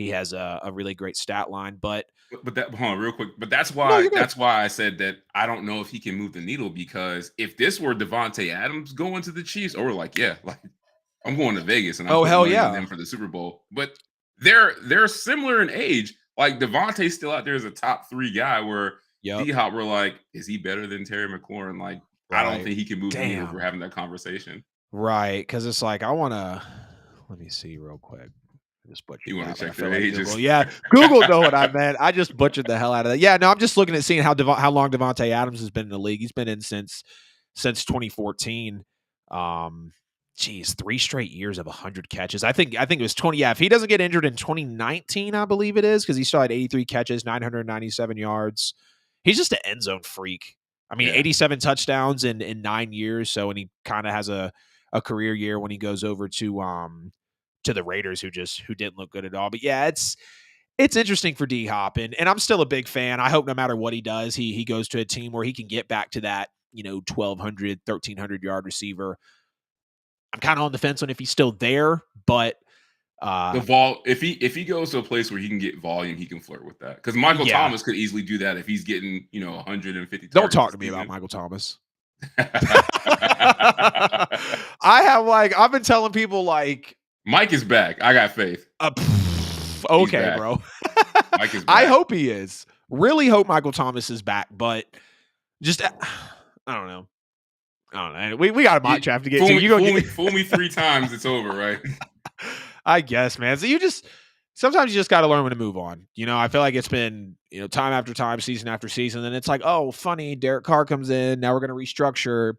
has a really great stat line. But
But that hold on real quick. But
no, you're good.
that's why I said that I don't know if he can move the needle because if this were Devontae Adams going to the Chiefs, or like yeah, like I'm going to Vegas and I'm
Oh
putting
hell
money on
yeah.
them for the Super Bowl. But they're similar in age. Like Devontae's still out there as a top 3 guy where
Yep.
D Hop were like, is he better than Terry McLaurin? Like, I don't
Right.
think he can move the needle if we're
Damn.
having that conversation.
Right. Because it's like I want to. Let me see real quick. I just butchered
You want
that,
to
but I
check
feel
their
like
ages.
Google. Yeah, Google know what I meant. I just butchered the hell out of that. Yeah, no, I'm just looking at seeing how long Devontae Adams has been in the league. He's been in since 2014. Geez, 3 straight years of 100 catches. I think it was 20. Yeah, if he doesn't get injured in 2019, I believe it is because he still had 83 catches, 997 yards. He's just an end zone freak. I mean,
Yeah.
87 touchdowns in 9 years. So, and he kind of has a career year when he goes over to the Raiders who didn't look good at all. But yeah, it's interesting for D Hop and I'm still a big fan. I hope no matter what he does, he goes to a team where he can get back to that, 1,200, 1,300 yard receiver. I'm kind of on the fence on if he's still there, but
If he goes to a place where he can get volume, he can flirt with that. Because Michael
Yeah.
Thomas could easily do that if he's getting 150
Don't
targets
talk
a
to me about
season.
Michael Thomas. I've been telling people like
Mike is back. I got faith. He's
Okay,
back.
bro.
Mike is
I
back.
hope he is. Really hope Michael Thomas is back, but just I don't know. I don't know. We got a mock draft to get to. You go get
Fool me 3 times, it's over, right?
I guess, man. So sometimes you just got to learn when to move on. I feel like it's been, time after time, season after season, and it's like, oh, funny, Derek Carr comes in. Now we're going to restructure,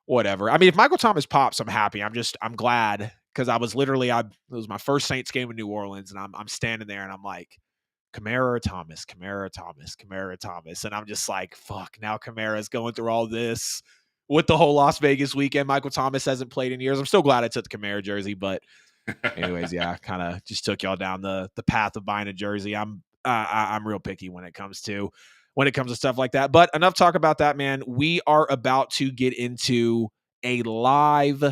whatever. I mean, if Michael Thomas pops, I'm happy. I'm glad because it was my first Saints game in New Orleans, and I'm standing there and I'm like, Kamara Thomas, Kamara Thomas, Kamara Thomas, and I'm just like, fuck. Now Kamara's going through all this with the whole Las Vegas weekend. Michael Thomas hasn't played in years. I'm still glad I took the Kamara jersey, but anyways, yeah, kind of just took y'all down the path of buying a jersey. I'm real picky when it comes to stuff like that. But enough talk about that, man. We are about to get into a live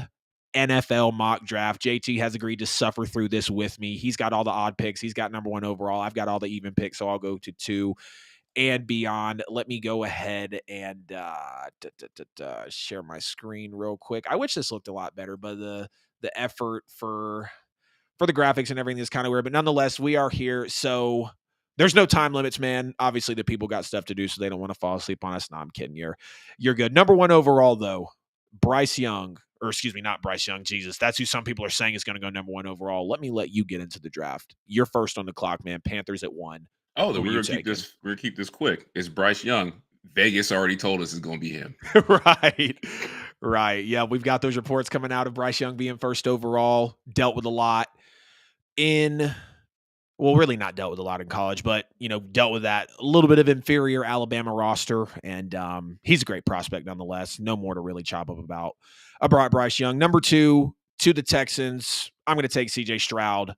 NFL mock draft. JT has agreed to suffer through this with me. He's got all the odd picks. He's got number 1 overall. I've got all the even picks, so I'll go to 2 and beyond. Let me go ahead and share my screen real quick. I wish this looked a lot better, but the effort for the graphics and everything is kind of weird, but nonetheless, we are here. So there's no time limits, man. Obviously, the people got stuff to do, so they don't want to fall asleep on us. No, I'm kidding. You're good. Number 1 overall, though, Bryce Young, or excuse me, not Bryce Young. Jesus, that's who some people are saying is going to go number 1 overall. Let you get into the draft. You're first on the clock, man. Panthers at 1.
Oh,
Who
then
are
we're
you
gonna keep
taking?
this. We're gonna keep this quick. It's Bryce Young. Vegas already told us it's gonna be him.
Right. Yeah, we've got those reports coming out of Bryce Young being first overall. Dealt with a lot really not dealt with a lot in college, but dealt with that a little bit of inferior Alabama roster, and he's a great prospect nonetheless. No more to really chop up about. I brought Bryce Young. Number 2 to the Texans. I'm going to take CJ Stroud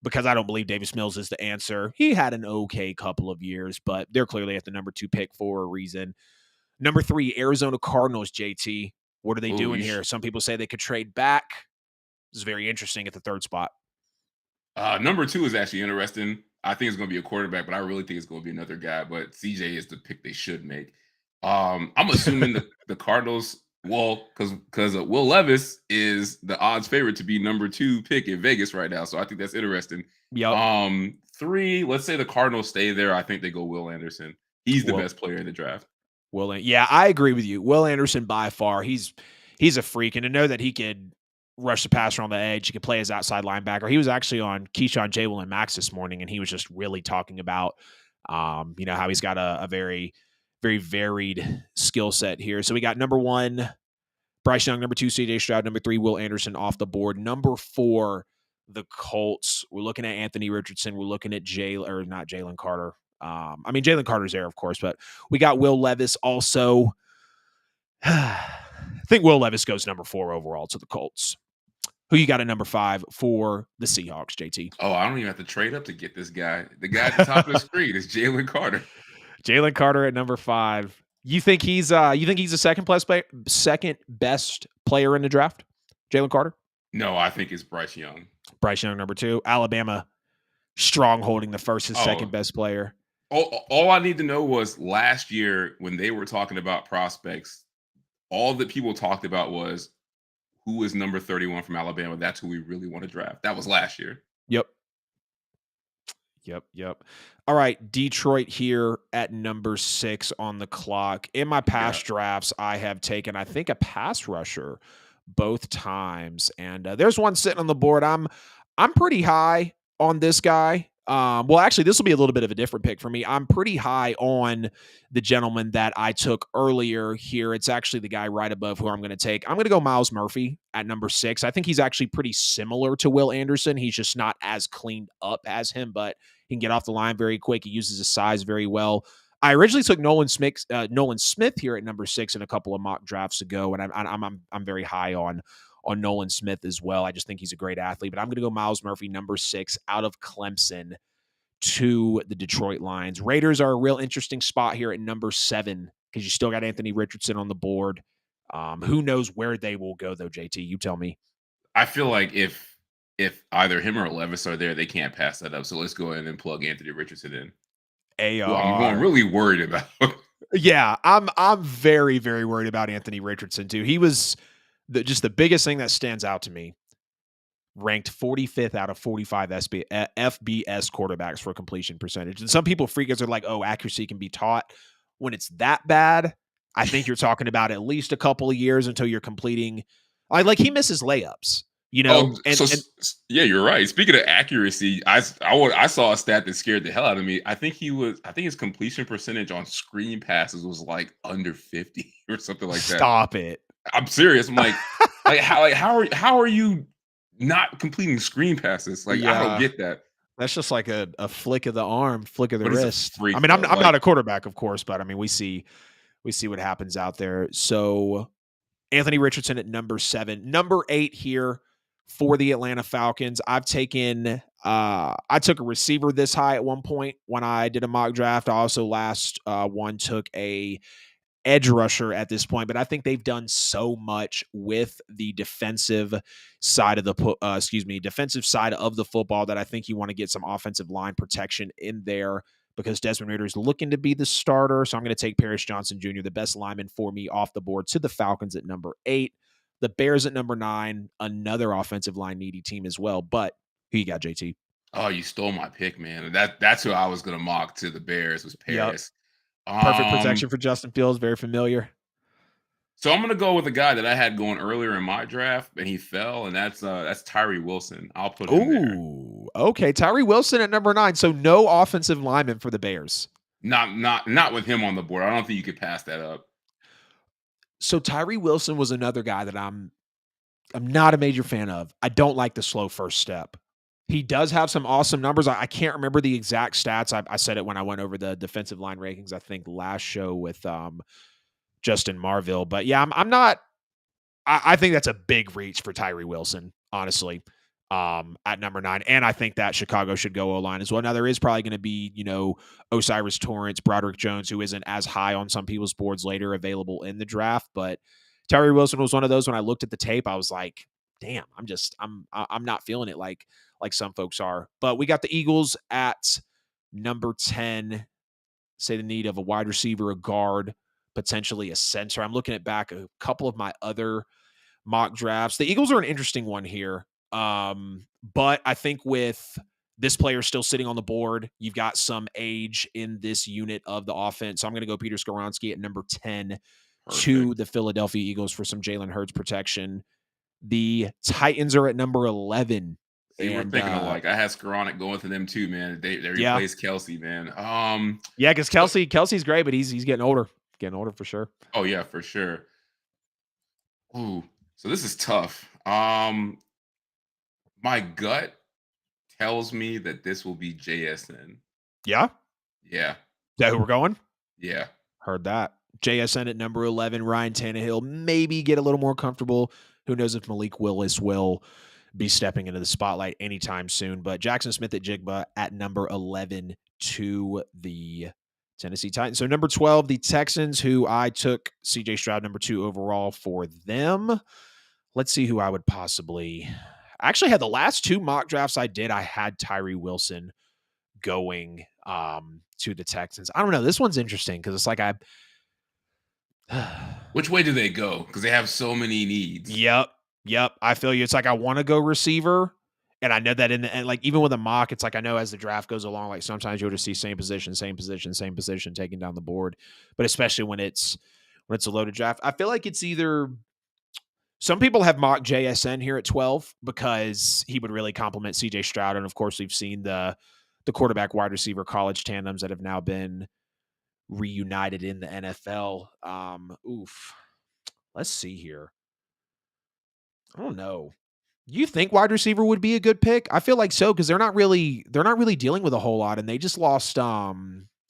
because I don't believe Davis Mills is the answer. He had an okay couple of years, but they're clearly at the number 2 pick for a reason. Number 3, Arizona Cardinals, JT. What are they doing here? Some people say they could trade back. This is very interesting at the 3rd spot.
Number 2 is actually interesting. I think it's going to be a quarterback, but I really think it's going to be another guy. But CJ is the pick they should make. I'm assuming the Cardinals, because Will Levis is the odds favorite to be number 2 pick in Vegas right now. So I think that's interesting.
Yep.
3, let's say the Cardinals stay there. I think they go Will Anderson. He's the best player in the draft.
Yeah, I agree with you. Will Anderson by far, he's a freak, and to know that he could rush the passer on the edge, he could play as outside linebacker. He was actually on Keyshawn, Jalen, and Max this morning, and he was just really talking about, how he's got a very, very varied skill set here. So we got number 1, Bryce Young, number 2, CJ Stroud, number 3, Will Anderson off the board. Number 4, the Colts. We're looking at Anthony Richardson. We're looking at not Jalen Carter. Jalen Carter's there, of course, but we got Will Levis also. I think Will Levis goes number 4 overall to the Colts. Who you got at number 5 for the Seahawks, JT?
Oh, I don't even have to trade up to get this guy. The guy at the top of the screen is Jalen Carter.
Jalen Carter at number 5. You think he's the second best player in the draft? Jalen Carter?
No, I think it's Bryce Young.
Bryce Young, number 2. Alabama strong holding the first and second best player.
All I need to know was last year when they were talking about prospects, all that people talked about was who is number 31 from Alabama. That's who we really want to draft. That was last year.
Yep. All right, Detroit here at number 6 on the clock. In my past drafts, I have taken, I think, a pass rusher both times, and there's one sitting on the board. I'm pretty high on this guy. Actually, this will be a little bit of a different pick for me. I'm pretty high on the gentleman that I took earlier here. It's actually the guy right above who I'm going to take. I'm going to go Myles Murphy at number 6. I think he's actually pretty similar to Will Anderson. He's just not as cleaned up as him, but he can get off the line very quick. He uses his size very well. I originally took Nolan Smith here at number 6 in a couple of mock drafts ago, and I'm very high on Nolan Smith as well. I just think he's a great athlete, but I'm going to go Myles Murphy, number 6, out of Clemson to the Detroit Lions. Raiders are a real interesting spot here at number 7 because you still got Anthony Richardson on the board. Who knows where they will go, though, JT? You tell me.
I feel like if if either him or Levis are there, they can't pass that up. So let's go ahead and plug Anthony Richardson in. Who I'm
AR.
really worried about.
Yeah, I'm very, very worried about Anthony Richardson too. He was just the biggest thing that stands out to me. Ranked 45th out of 45 FBS quarterbacks for completion percentage. And some people freakers are like, oh, accuracy can be taught. When it's that bad, I think you're talking about at least a couple of years until you're completing. Like he misses layups,
Oh,
and
yeah, you're right. Speaking of accuracy, I saw a stat that scared the hell out of me. I think his completion percentage on screen passes was like under 50 or something like that.
stop it.
I'm serious. I'm how are you not completing screen passes? Like I don't
Yeah.
get that.
That's just like a flick of the arm, flick of the
But it's a
wrist. I
freak
mean, I'm
though.
I'm
Like
not a quarterback, of course, but I mean, we see what happens out there. So Anthony Richardson at number 7. Number 8 here for the Atlanta Falcons. I took a receiver this high at one point when I did a mock draft. I also last one took a edge rusher at this point, but I think they've done so much with the defensive side of defensive side of the football that I think you want to get some offensive line protection in there because Desmond Ridder is looking to be the starter. So I'm going to take Paris Johnson Jr., the best lineman for me, off the board to the Falcons at number 8. The Bears at number 9, another offensive line needy team as well. But who you got, JT?
oh, you stole my pick, man. That's who I was gonna mock to the Bears was
Yep.
Paris.
Perfect
Um,
protection for Justin Fields. Very familiar.
so I'm gonna go with a guy that I had going earlier in my draft, and he fell, and that's Tyree Wilson. I'll put him there.
Ooh, okay. Tyree Wilson at number 9. So no offensive lineman for the Bears.
Not with him on the board. I don't think you could pass that up.
So Tyree Wilson was another guy that I'm not a major fan of. I don't like the slow first step. He does have some awesome numbers. I can't remember the exact stats. I said it when I went over the defensive line rankings, I think last show with Justin Marville. But yeah, I'm not. I think that's a big reach for Tyree Wilson, honestly, at number 9. And I think that Chicago should go O-line as well. Now, there is probably going to be, Osiris Torrance, Broderick Jones, who isn't as high on some people's boards later available in the draft. But Tyree Wilson was one of those when I looked at the tape, I was like, damn, I'm not feeling it like some folks are. But we got the Eagles at number 10, say the need of a wide receiver, a guard, potentially a center. I'm looking at back a couple of my other mock drafts. The Eagles are an interesting one here. But I think with this player still sitting on the board, you've got some age in this unit of the offense. So I'm going to go Peter Skoronski at number 10 to the Philadelphia Eagles for some Jalen Hurts protection. The Titans are at number 11.
See, we're thinking alike. I had Skoranek going to them too, man. They replaced Kelsey, man.
Yeah, because Kelsey's great, but he's getting older. Getting older for sure.
Oh yeah, for sure. Ooh, so this is tough. My gut tells me that this will be JSN.
Yeah?
Yeah.
Is that who we're going?
Yeah.
Heard that. JSN at number 11. Ryan Tannehill maybe get a little more comfortable. Who knows if Malik Willis will be stepping into the spotlight anytime soon. But Jackson Smith at Jigba at number 11 to the Tennessee Titans. So number 12, the Texans, who I took CJ Stroud number 2 overall for them. Let's see who I would possibly actually had the last 2 mock drafts I did. I had Tyree Wilson going to the Texans. I don't know. This one's interesting because it's like
Which way do they go? Because they have so many needs.
Yep. I feel you. It's like I want to go receiver. And I know that in the end, like even with a mock, it's like I know as the draft goes along, like sometimes you'll just see same position taken down the board. But especially when it's a loaded draft, I feel like it's either some people have mocked JSN here at 12 because he would really complement CJ Stroud. And of course, we've seen the quarterback wide receiver college tandems that have now been reunited in the NFL. Let's see here. I don't know. You think wide receiver would be a good pick? I feel like so because they're not really dealing with a whole lot, and they just lost. I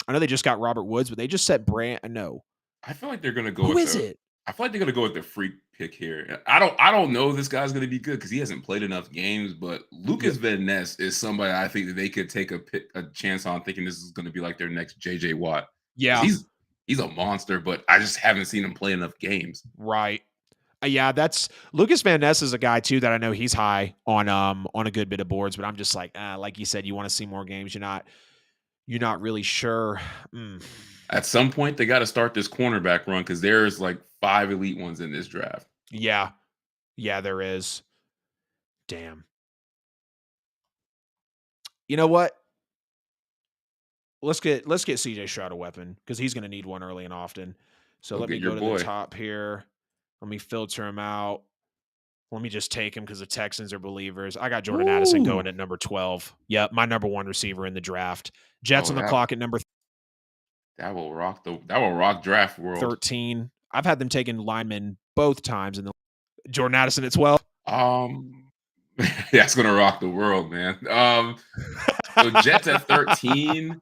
know they just got Robert Woods, but they just set Brand. No,
I feel like they're gonna go.
Who is it?
I feel like they're gonna go with the freak pick here. I don't know if this guy's gonna be good because he hasn't played enough games. But Lucas Van Ness is somebody I think that they could take a chance on, thinking this is gonna be like their next JJ Watt.
Yeah,
he's a monster, but I just haven't seen him play enough games.
Right. Yeah, that's Lucas Van Ness is a guy too that I know he's high on a good bit of boards, but I'm just like you said, you want to see more games. You're not really sure. Mm.
At some point, they got to start this cornerback run because there's like 5 elite ones in this draft.
Yeah. Yeah, there is. Damn. You know what? Let's get CJ Stroud a weapon because he's going to need one early and often. So
Go
let
get
me
your
go to the
boy.
top here. Let me filter him out. Let me just take him because the Texans are believers. I got Jordan Addison
Woo!
going at number 12. Yep, my number one receiver in the draft. Jets
Oh,
on the
that
clock at number
that will rock draft world.
13. I've had them taking linemen both times, and Jordan Addison at 12.
That's gonna rock the world, man. So Jets at 13.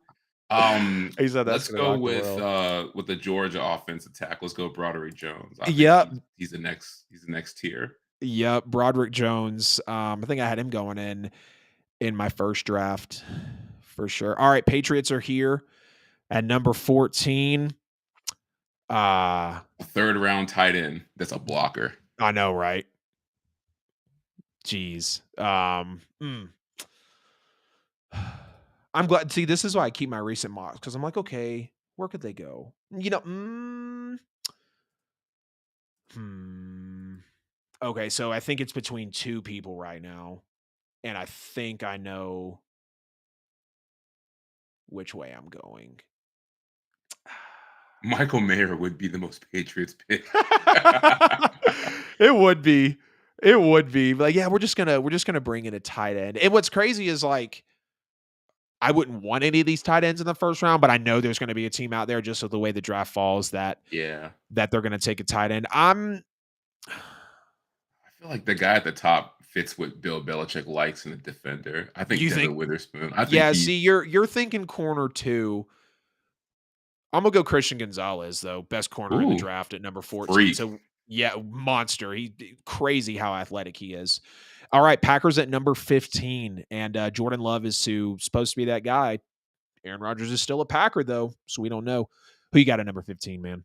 He said that's
Let's
going to
go
rock the world.
with the Georgia offensive tackle. Let's go Broderick Jones. I think
Yep.
he's the next tier.
Yep. Broderick Jones. I think I had him going in my first draft for sure. All right, Patriots are here at number 14.
A third round tight end. That's a blocker.
I know, right? Jeez. I'm glad. See, this is why I keep my recent mocks because I'm like, okay, where could they go? Hmm. Okay, so I think it's between two people right now, and I think I know which way I'm going.
Michael Mayer would be the most Patriots pick.
It would be. It would be. Like, yeah, we're just gonna bring in a tight end. And what's crazy is like I wouldn't want any of these tight ends in the first round, but I know there's gonna be a team out there just with the way the draft falls
Yeah.
that they're gonna take a tight end.
I feel like the guy at the top fits what Bill Belichick likes in a defender. I think
You
Devin
think
Witherspoon. I think
yeah,
he's
see, you're thinking corner too. I'm gonna go Christian Gonzalez though, best corner in the
ooh,
draft at number 14.
freak.
So yeah, monster. He crazy how athletic he is. All right, Packers at number 15, and Jordan Love is supposed to be that guy. Aaron Rodgers is still a Packer though, so we don't know who you got at number 15, man.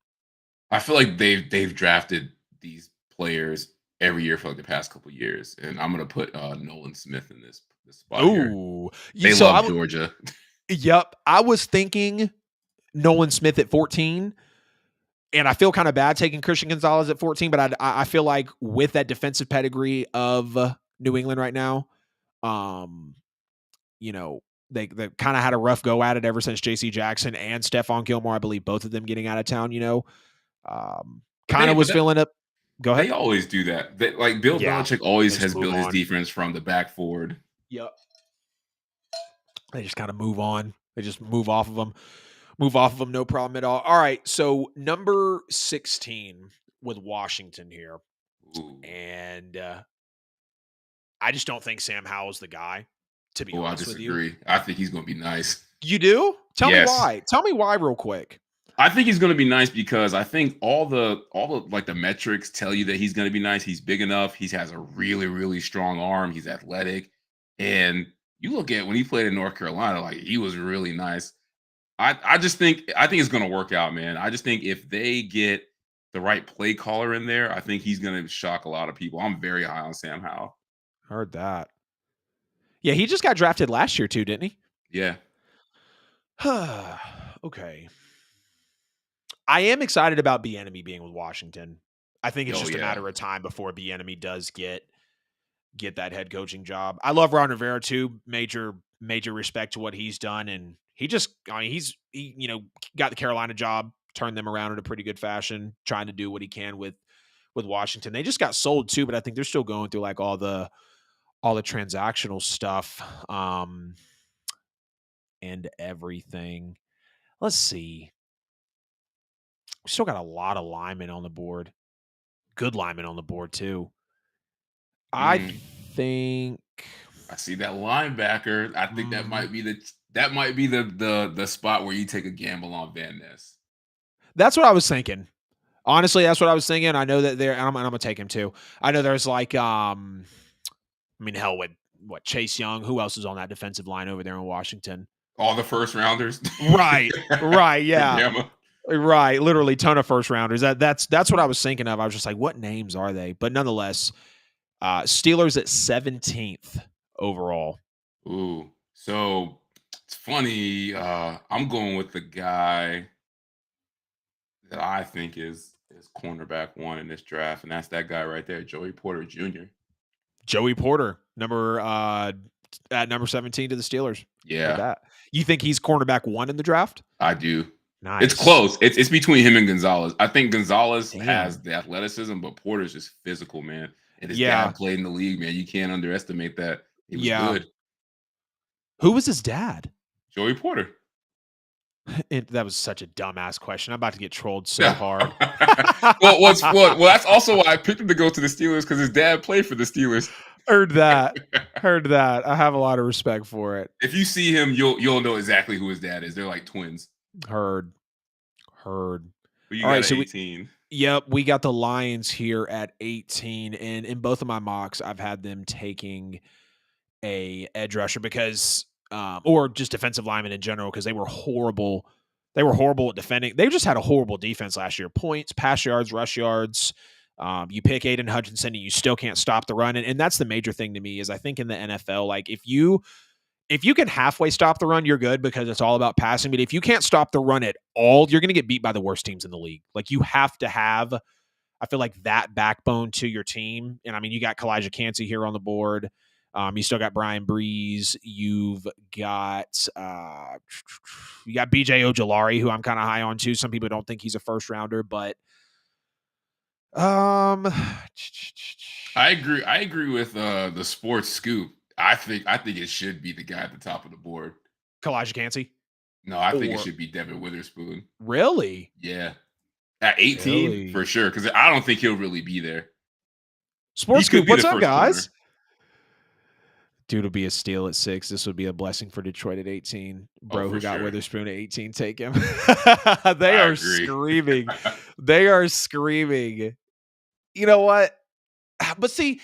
I feel like they've drafted these players every year for like the past couple years, and I'm gonna put Nolan Smith in this spot here.
Ooh,
They
so
love Georgia.
yep, I was thinking Nolan Smith at 14. And I feel kind of bad taking Christian Gonzalez at 14, but I feel like with that defensive pedigree of New England right now, um, you know, they kind of had a rough go at it ever since J.C. Jackson and Stephon Gilmore, I believe both of them getting out of town,
But
kind of was
that
filling up. Go ahead.
they always do that. Like Bill
Yeah.
Belichick
They
always
just
has
move
built his
on.
defense from the back forward.
Yep. They just kind of move on. They just move off of them. Move off of them, no problem at all. All right. So number 16 with Washington here.
Ooh.
And I just don't think Sam Howell's the guy, to be
Oh, I
honest with you.
disagree. I think he's gonna be nice.
You do? Tell me
Yes.
why. Tell me why real quick.
I think he's going to be nice because I think all the like the metrics tell you that he's going to be nice. He's big enough. He has a really strong arm. He's athletic, and you look at when he played in North Carolina, like he was really nice. I think it's going to work out, man. I just think if they get the right play caller in there, I think he's going to shock a lot of people. I'm very high on Sam Howell.
Heard that. Yeah, he just got drafted last year too, didn't
Yeah.
he? Okay. I am excited about Bieniemy being with Washington. I think it's
Oh
just a
yeah.
matter of time before Bieniemy does get that head coaching job. I love Ron Rivera too. Major respect to what he's done, and he got the Carolina job, turned them around in a pretty good fashion, trying to do what he can with Washington. They just got sold too, but I think they're still going through like all the transactional stuff and everything. Let's see. We still got a lot of linemen on the board. Good linemen on the board too. I
Mm,
think
I see that linebacker. I think
mm,
that might be the spot where you take a gamble on Van Ness.
that's what I was thinking. Honestly, that's what I was thinking. I know that and I'm gonna take him too. I know there's like I mean, hell, with what Chase Young, who else is on that defensive line over there in Washington?
All the first rounders.
Right, right,
For
yeah.
Bama.
Right, literally ton of first rounders. That's what I was thinking of. I was just like, what names are they? But nonetheless, Steelers at 17th overall.
Ooh, so it's funny. I'm going with the guy that I think is cornerback one in this draft, and that's that guy right there, Joey Porter Jr.
Joey Porter, at number 17 to the Steelers. Heard
Yeah,
that. You think he's cornerback one in the draft?
I do. It's
Nice.
close. It's between him and Gonzalez. I think Gonzalez has
Damn.
the athleticism, but Porter's just physical, man. And his
Yeah.
dad played in the league, man. You can't underestimate that. He was
Yeah.
good.
Who was his dad?
Joey Porter.
That was such a dumbass question. I'm about to get trolled so
Yeah.
hard.
Well, that's also why I picked him to go to the Steelers because his dad played for the Steelers.
Heard that. Heard that. I have a lot of respect for it.
If you see him, you'll know exactly who his dad is. They're like twins.
Heard.
But you
All
got
right,
an
so
18.
yep, we got the Lions here at 18, and in both of my mocks, I've had them taking a edge rusher because, or just defensive linemen in general, because they were horrible. They were horrible at defending. They just had a horrible defense last year. Points, pass yards, rush yards. You pick Aiden Hutchinson and you still can't stop the run, and that's the major thing to me is I think in the NFL, like if you can halfway stop the run, you're good because it's all about passing. But if you can't stop the run at all, you're going to get beat by the worst teams in the league. Like you have to have, I feel like that backbone to your team. And I mean, you got Kalijah Cansey here on the board. You still got Brian Breeze. You've got BJ Ojolari, who I'm kind of high on too. Some people don't think he's a first rounder, but
I agree. I agree with the sports scoop. I think it should be the guy at the top of the board.
Kalijah Cansey.
No, I think it should be Devin Witherspoon.
Really?
Yeah. At 18,
Really?
for sure. Because I don't think he'll really be there.
Sports Scoop, what's up, guys?
Corner.
Dude will be a steal at 6. This would be a blessing for Detroit at 18. Bro, who got Witherspoon at 18, take him. They are screaming. They are screaming. You know what? But see,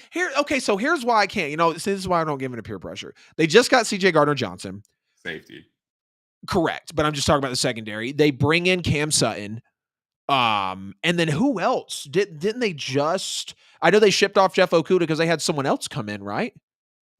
so here's why I can't. This is why I don't give into peer pressure. They just got CJ Gardner-Johnson.
Safety.
Correct. But I'm just talking about the secondary. They bring in Cam Sutton. And then who else? Didn't they just I know they shipped off Jeff Okuda because they had someone else come in, right?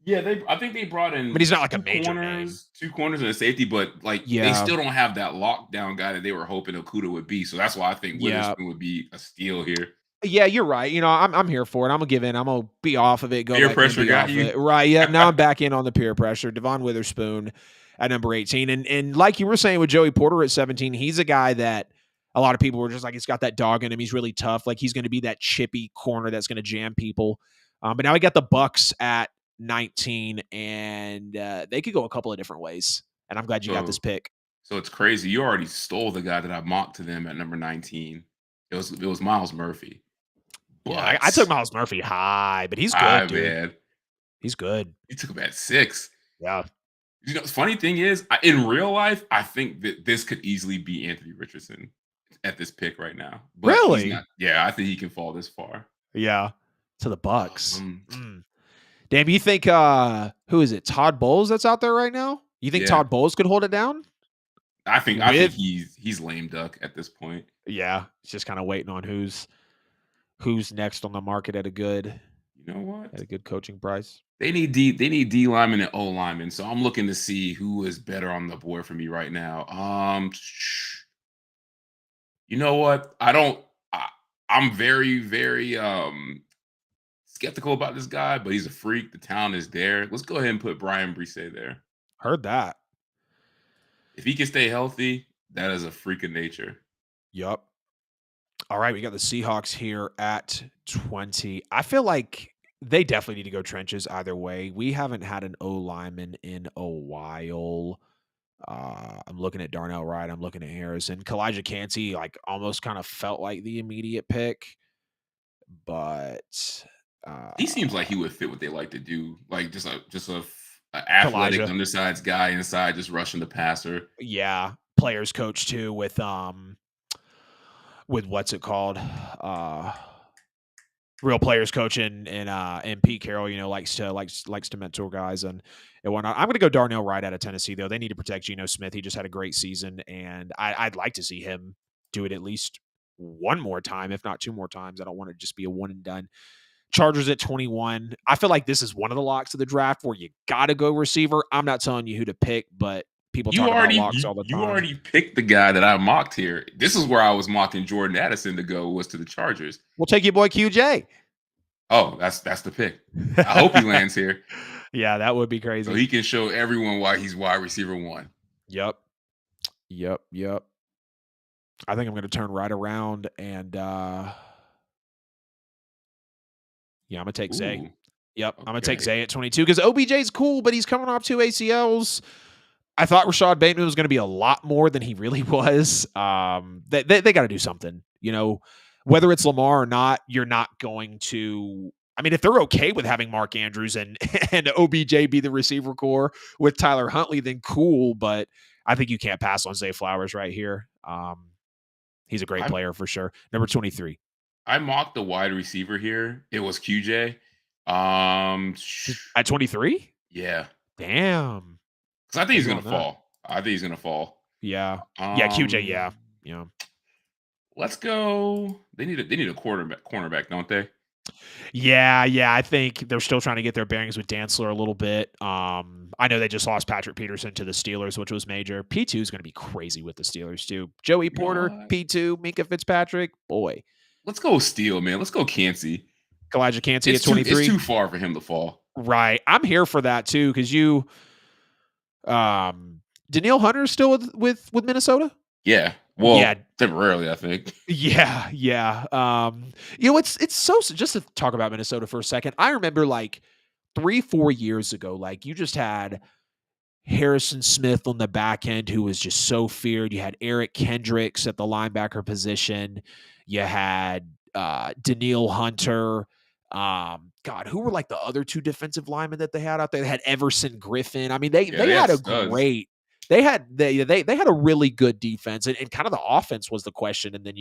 Yeah, I think they brought in,
but he's not like a major name.
2 corners and a safety, but they still don't have that lockdown guy that they were hoping Okuda would be. So that's why I think Witherspoon would be a steal here.
Yeah, you're right. I'm here for it. I'm gonna give in. I'm gonna be off of it. Go
peer pressure got you
it. Right. Yeah. Now I'm back in on the peer pressure. Devon Witherspoon at number 18, and like you were saying with Joey Porter at 17, he's a guy that a lot of people were just like, he's got that dog in him. He's really tough. Like he's going to be that chippy corner that's going to jam people. But now we got the Bucks at 19, and they could go a couple of different ways. And I'm glad you got this pick.
So it's crazy. You already stole the guy that I mocked to them at number 19. It was Myles Murphy.
But yeah, I took Myles Murphy high, but he's good, dude. Man. He's good.
You took him at 6.
Yeah.
The funny thing is, in real life, I think that this could easily be Anthony Richardson at this pick right now.
But really?
Yeah, I think he can fall this far.
Yeah. To the Bucks. Damn, you think who is it? Todd Bowles that's out there right now? You think Todd Bowles could hold it down?
I think he's lame duck at this point.
Yeah. It's just kind of waiting on who's next on the market at a good coaching price.
They need D linemen and O linemen. So I'm looking to see who is better on the board for me right now. You know what? I'm very, very skeptical about this guy, but he's a freak. The talent is there. Let's go ahead and put Brian Brisset there.
Heard that.
If he can stay healthy, that is a freak of nature.
Yup. All right, we got the Seahawks here at 20. I feel like they definitely need to go trenches either way. We haven't had an O lineman in a while. I'm looking at Darnell Wright. I'm looking at Harrison. Kalijah Cansey, almost kind of felt like the immediate pick. But
he seems like he would fit what they like to do. Like just a athletic, undersized guy inside, just rushing the passer.
Yeah. Players coach too with what's it called? Real players coach and Pete Carroll, likes to mentor guys and whatnot. I'm going to go Darnell Wright out of Tennessee though. They need to protect Geno Smith. He just had a great season, and I'd like to see him do it at least one more time, if not two more times. I don't want to just be a one and done. Chargers at 21. I feel like this is one of the locks of the draft where you got to go receiver. I'm not telling you who to pick, but people talk about locks all the
You
time.
already picked the guy that I mocked here. This is where I was mocking Jordan Addison to go, was to the Chargers.
We'll take your boy QJ.
Oh, that's the pick. I hope he lands here.
Yeah, that would be crazy.
So he can show everyone why he's wide receiver 1.
Yep. I think I'm going to turn right around and yeah, I'm going to take Zay. Yep, okay. I'm going to take Zay at 22 because OBJ's cool, but he's coming off 2 ACLs. I thought Rashad Bateman was going to be a lot more than he really was. They got to do something. You know, whether it's Lamar or not, you're not going to. I mean, if they're okay with having Mark Andrews and OBJ be the receiver core with Tyler Huntley, then cool. But I think you can't pass on Zay Flowers right here. He's a great player for sure. Number 23.
I mocked the wide receiver here. It was QJ.
At 23?
Yeah.
Damn.
Because I think he's going to fall. I think he's going to fall.
Yeah. Yeah, QJ, yeah. Yeah.
Let's go. They need a cornerback, don't they?
Yeah. I think they're still trying to get their bearings with Dantzler a little bit. I know they just lost Patrick Peterson to the Steelers, which was major. P2 is going to be crazy with the Steelers, too. Joey Porter, P2, Minkah Fitzpatrick, boy.
Let's go Steele, man. Let's go Cansey.
Elijah Cansey at 23.
It's too far for him to fall.
Right. I'm here for that, too, because Danielle Hunter's still with Minnesota?
Yeah. Well, temporarily, I think.
Yeah. It's so just to talk about Minnesota for a second. I remember like 3-4 years ago, like you just had Harrison Smith on the back end who was just so feared. You had Eric Kendricks at the linebacker position. You had Danielle Hunter. God, who were like the other 2 defensive linemen that they had out there? They had Everson Griffin. I mean, they had a great. They had a really good defense, and kind of the offense was the question. And then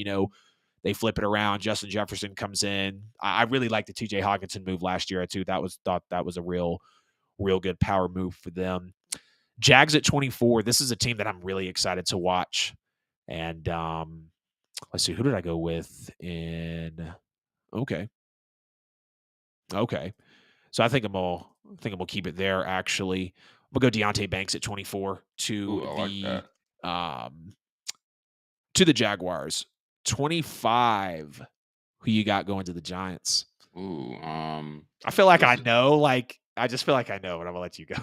they flip it around. Justin Jefferson comes in. I really liked the T.J. Hockenson move last year too. Thought that was a real good power move for them. Jags at 24. This is a team that I'm really excited to watch. And let's see, who did I go with in? Okay. So I think I'm gonna keep it there. Actually, I'm gonna go Deonte Banks at 24 to the Jaguars. 25. Who you got going to the Giants? I feel like I know. Like I just feel like I know, but I'm gonna let you go.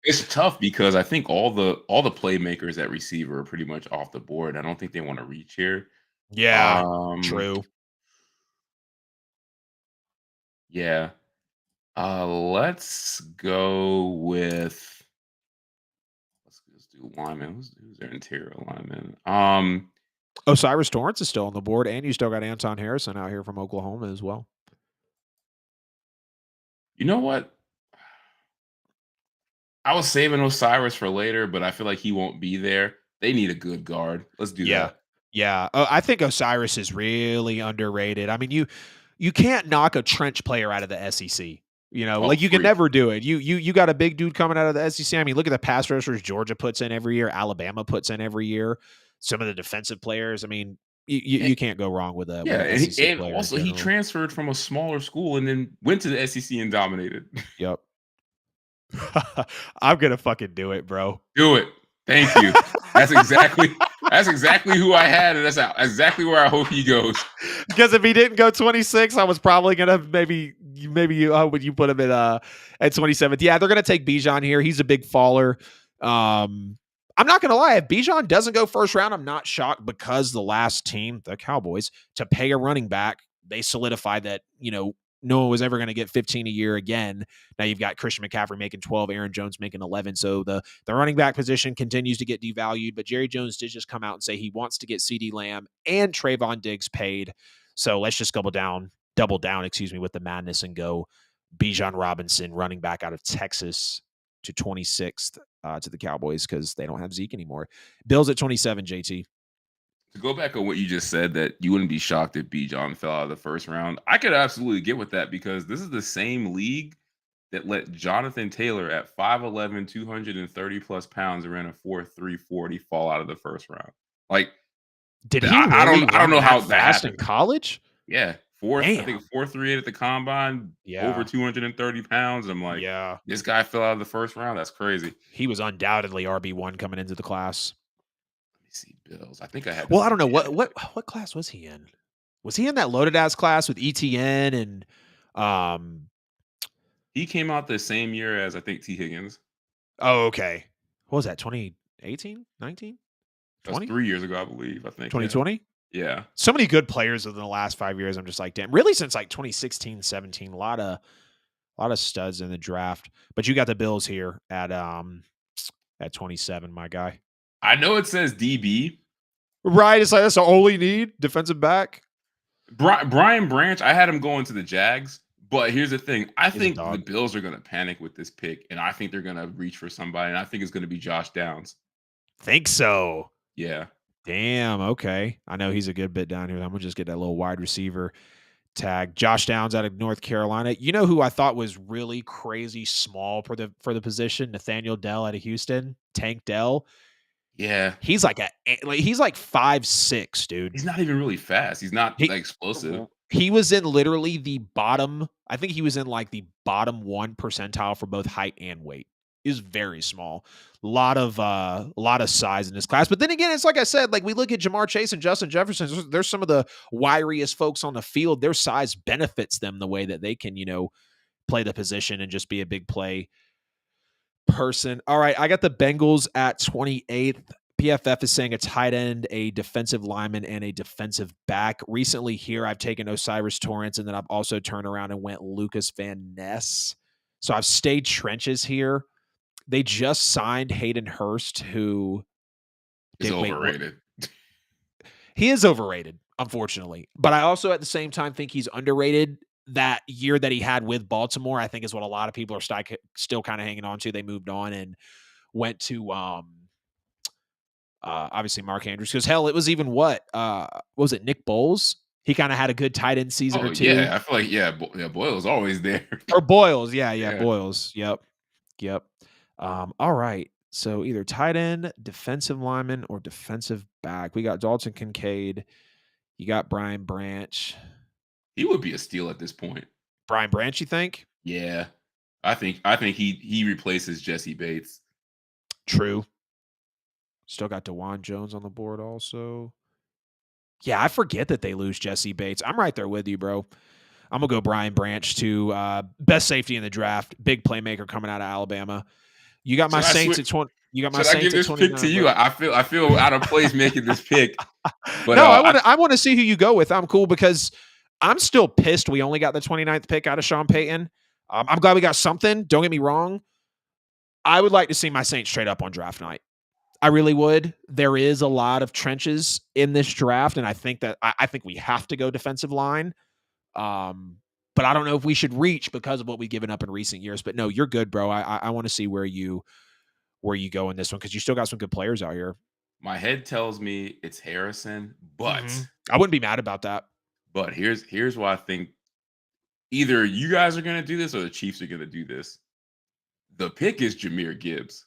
It's tough because I think all the playmakers at receiver are pretty much off the board. I don't think they want to reach here.
Yeah, true.
Yeah. Let's go with. Let's do lineman. Who's their interior lineman?
Osiris Torrance is still on the board, and you still got Anton Harrison out here from Oklahoma as well.
You know what? I was saving Osiris for later, but I feel like he won't be there. They need a good guard. Let's do that.
Yeah. I think Osiris is really underrated. I mean, you can't knock a trench player out of the SEC. You can never do it. You got a big dude coming out of the SEC. I mean, look at the pass rushers Georgia puts in every year, Alabama puts in every year. Some of the defensive players. I mean, you can't go wrong with a SEC
and
player.
Also he transferred from a smaller school and then went to the SEC and dominated.
Yep. I'm gonna fucking do it, bro.
Do it. Thank you. That's exactly who I had, and that's exactly where I hope he goes.
Because if he didn't go 26, I was probably gonna maybe would you put him at 27th? Yeah, they're gonna take Bijan here. He's a big faller. I'm not gonna lie, if Bijan doesn't go first round, I'm not shocked because the last team, the Cowboys, to pay a running back, they solidified that no one was ever going to get 15 a year again. Now you've got Christian McCaffrey making 12, Aaron Jones making 11. So the running back position continues to get devalued, but Jerry Jones did just come out and say he wants to get CeeDee Lamb and Trayvon Diggs paid. So let's just double down, with the madness and go Bijan Robinson, running back out of Texas, to 26th to the Cowboys because they don't have Zeke anymore. Bills at 27, JT.
To go back on what you just said, that you wouldn't be shocked if Bijan fell out of the first round. I could absolutely get with that because this is the same league that let Jonathan Taylor at 5'11", 230 plus pounds, ran a 4.3 40 fall out of the first round. Like,
Did he really
I don't
run
know
that
how that
fast in
happened.
college?
Yeah, I think
Damn.
4.38 at the combine, over
Yeah.
230 pounds. I'm like,
Yeah.
this guy fell out of the first round. That's crazy.
He was undoubtedly RB1 coming into the class.
Let me see Bills. I think I had the
Well, I don't know
yeah.
what class was he in? Was he in that loaded ass class with ETN and um
He came out the same year as I think T Higgins.
oh, okay. What was that? 2018, 19,
That was
20,
3 years ago, I believe. I think, yeah.
2020?
Yeah.
So many good players within the last 5 years. I'm just like, damn. Really since like 2016, 17, a lot of studs in the draft. But you got the Bills here at 27, my guy.
I know it says DB.
Right. It's like that's all you need. Defensive back.
Brian Branch, I had him going to the Jags, but here's the thing. I
He's a
think the
dog.
Bills are going to panic with this pick, and I think they're going to reach for somebody, and I think it's going to be Josh Downs.
Think so.
Yeah.
Damn. Okay. I know he's a good bit down here. I'm gonna just get that little wide receiver tag. Josh Downs out of North Carolina. You know who I thought was really crazy small for the position? Nathaniel Dell out of Houston. Tank Dell.
Yeah.
He's like 5'6", dude.
He's not even really fast. He's not
He
like explosive.
he was in literally the bottom. I think he was in like the bottom 1 percentile for both height and weight. He was very small. A lot of size in this class. But then again, it's like I said, like we look at Jamar Chase and Justin Jefferson. There's some of the wiriest folks on the field. Their size benefits them the way that they can, play the position and just be a big play person. All right, I got the Bengals at 28th. PFF is saying a tight end, a defensive lineman, and a defensive back. Recently here, I've taken Osiris Torrance, and then I've also turned around and went Lucas Van Ness. So I've stayed trenches here. They just signed Hayden Hurst, who
It's
did wait. What?
overrated.
He is overrated, unfortunately. But I also at the same time think he's underrated. That year that he had with Baltimore, I think is what a lot of people are still kind of hanging on to. They moved on and went to obviously Mark Andrews, because hell, it was even what was it, Nick Bowles? He kind of had a good tight end season
Oh
or two.
yeah, I feel like Boyle's always there.
Or Boyles, yeah,
Yeah.
Boyles. Yep. All right. So either tight end, defensive lineman, or defensive back. We got Dalton Kincaid. You got Brian Branch.
He would be a steal at this point.
Brian Branch, you think?
Yeah. I think he replaces Jesse Bates.
True. Still got DeJuan Jones on the board also. Yeah, I forget that they lose Jesse Bates. I'm right there with you, bro. I'm gonna go Brian Branch to best safety in the draft, big playmaker coming out of Alabama. You got my
Should I
Saints
switch?
at 20. You got my
Should I give
Saints at
this pick to
29,
you?
bro.
I feel out of place making this pick, but
No, I want to see who you go with. I'm cool because I'm still pissed we only got the 29th pick out of Sean Payton. I'm glad we got something. Don't get me wrong. I would like to see my Saints trade up on draft night. I really would. There is a lot of trenches in this draft, and I think we have to go defensive line. But I don't know if we should reach because of what we've given up in recent years. But no, you're good, bro. I want to see where you go in this one because you still got some good players out here.
my head tells me it's Harrison, but
I wouldn't be mad about that.
here's why I think either you guys are going to do this or the Chiefs are going to do this. The pick is Jahmyr Gibbs.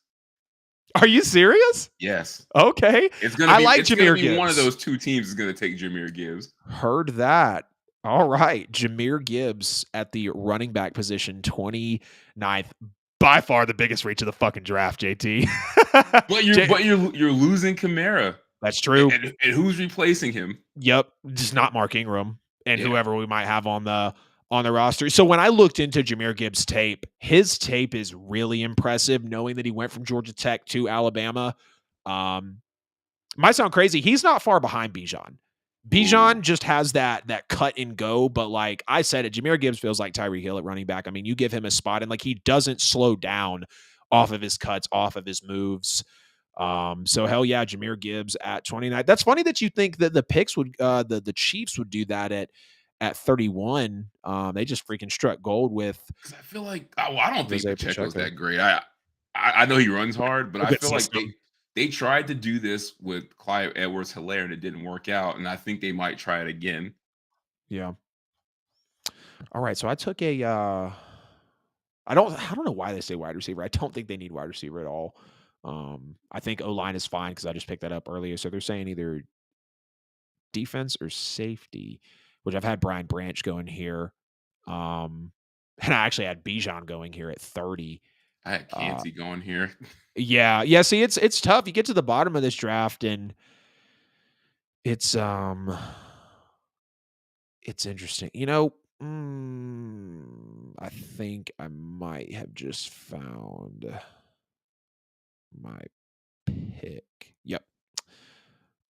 Are you serious?
Yes.
Okay.
It's gonna be
Jahmyr Gibbs.
One of those two teams is gonna take Jahmyr Gibbs.
Heard that. All right. Jahmyr Gibbs at the running back position, 29th. By far the biggest reach of the fucking draft, JT.
But you're losing Kamara.
That's true.
And who's replacing him?
Yep. Just not Mark Ingram and whoever we might have on the roster. So when I looked into Jahmyr Gibbs' tape, his tape is really impressive, knowing that he went from Georgia Tech to Alabama. Might sound crazy. He's not far behind Bijan. Bijan just has that cut and go, but like I said it, Jahmyr Gibbs feels like Tyreek Hill at running back. I mean, you give him a spot and like he doesn't slow down off of his cuts, off of his moves. So hell yeah, Jahmyr Gibbs at 29. That's funny that you think that the picks would the Chiefs would do that at 31. They just freaking struck gold with.
Because I feel like I don't think
Jose
Pacheco's
Pacheco.
that great. I know he runs hard, but I feel like
system.
they tried to do this with Clyde Edwards-Helaire and it didn't work out, and I think they might try it again.
Yeah. All right, so I took a. I don't know why they say wide receiver. I don't think they need wide receiver at all. I think O-line is fine because I just picked that up earlier. So they're saying either defense or safety, which I've had Brian Branch going here. And I actually had Bijan going here at 30.
I had
Uh,
Kancey going here.
yeah. See, it's tough. You get to the bottom of this draft, and it's interesting. I think I might have just found my pick. Yep.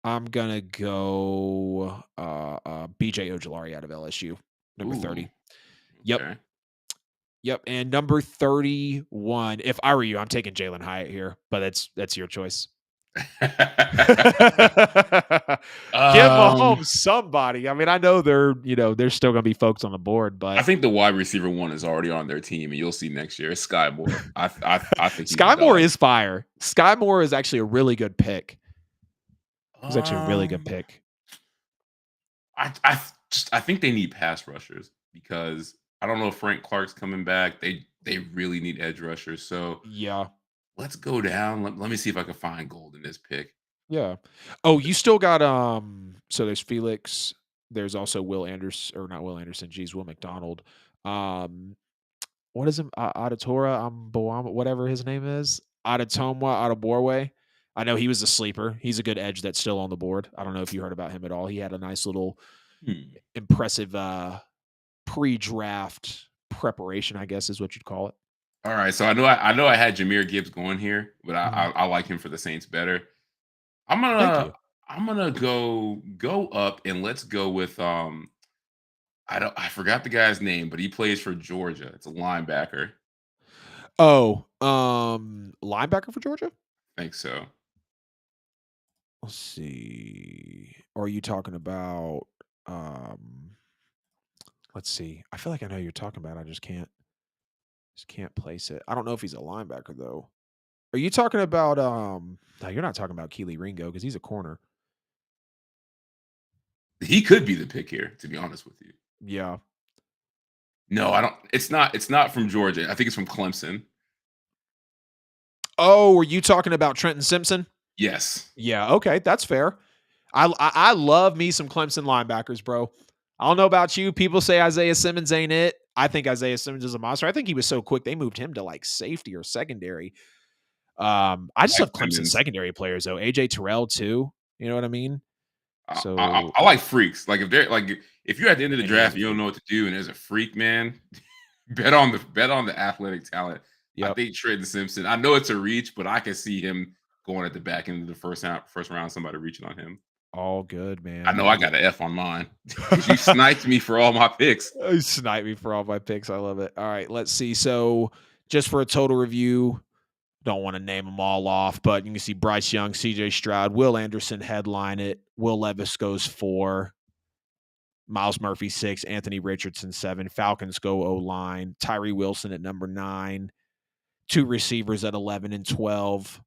I'm gonna go BJ Ojolari out of LSU, number
Ooh,
30. Yep.
okay.
Yep. And number 31. If I were you, I'm taking Jalen Hyatt here, but that's your choice. Give Mahomes somebody. I mean, I know there's still gonna be folks on the board,
I
but
think the wide receiver one is already on their team, and you'll see next year. It's Sky Moore. I think he's a
Sky Moore
dog.
is fire. Sky Moore is actually a really good pick. He's actually a really good
Um,
pick.
I think they need pass rushers because I don't know if Frank Clark's coming back. They really need edge rushers. So
Yeah.
let's go down. Let me see if I can find gold in this pick.
Yeah. Oh, you still got so there's Felix, there's also Will Anderson, or not Will Anderson, geez, Will McDonald. What is him? Adetora, whatever his name is. Adetomwa Adeborwe. I know he was a sleeper. He's a good edge that's still on the board. I don't know if you heard about him at all. He had a nice little impressive pre-draft preparation, I guess is what you'd call it.
All right, so I know I had Jahmyr Gibbs going here, but I like him for the Saints better. I'm
Thank you.
gonna go up and let's go with I forgot the guy's name, but he plays for Georgia. It's a linebacker.
Oh, linebacker for Georgia?
I think so.
Let's see. Or are you talking about let's see. I feel like I know who you're talking about. I just can't place it. I don't know if he's a linebacker though. Are you talking about no, you're not talking about Keely Ringo because he's a corner.
He could be the pick here, to be honest with you.
Yeah.
No, I don't. It's not from Georgia. I think it's from Clemson.
Oh, were you talking about Trenton Simpson?
Yes.
Yeah, okay, that's fair. I love me some Clemson linebackers, bro. I don't know about you. People say Isaiah Simmons ain't it. I think Isaiah Simmons is a monster. I think he was so quick they moved him to like safety or secondary. I just
Like
love Clemson
Simmons.
secondary players though. AJ Terrell too. You know what I mean? So
I like freaks. Like if you're at the end of the
and he is
draft,
a
you don't
freak.
know what to do, and there's a freak, man. Bet on the athletic talent. I
Yep.
think Trenton Simpson. I know it's a reach, but I can see him going at the back end of the first round. Somebody reaching on him.
All good,
I
man.
know I got an F on mine because you sniped me for all my picks.
You snipe me for all my picks. I love it. All right, let's see. So just for a total review, don't want to name them all off, but you can see Bryce Young, CJ Stroud, Will Anderson headline it. Will Levis goes 4. Miles Murphy 6, Anthony Richardson 7, Falcons go O-line, Tyree Wilson at number 9, 2 receivers at 11 and 12.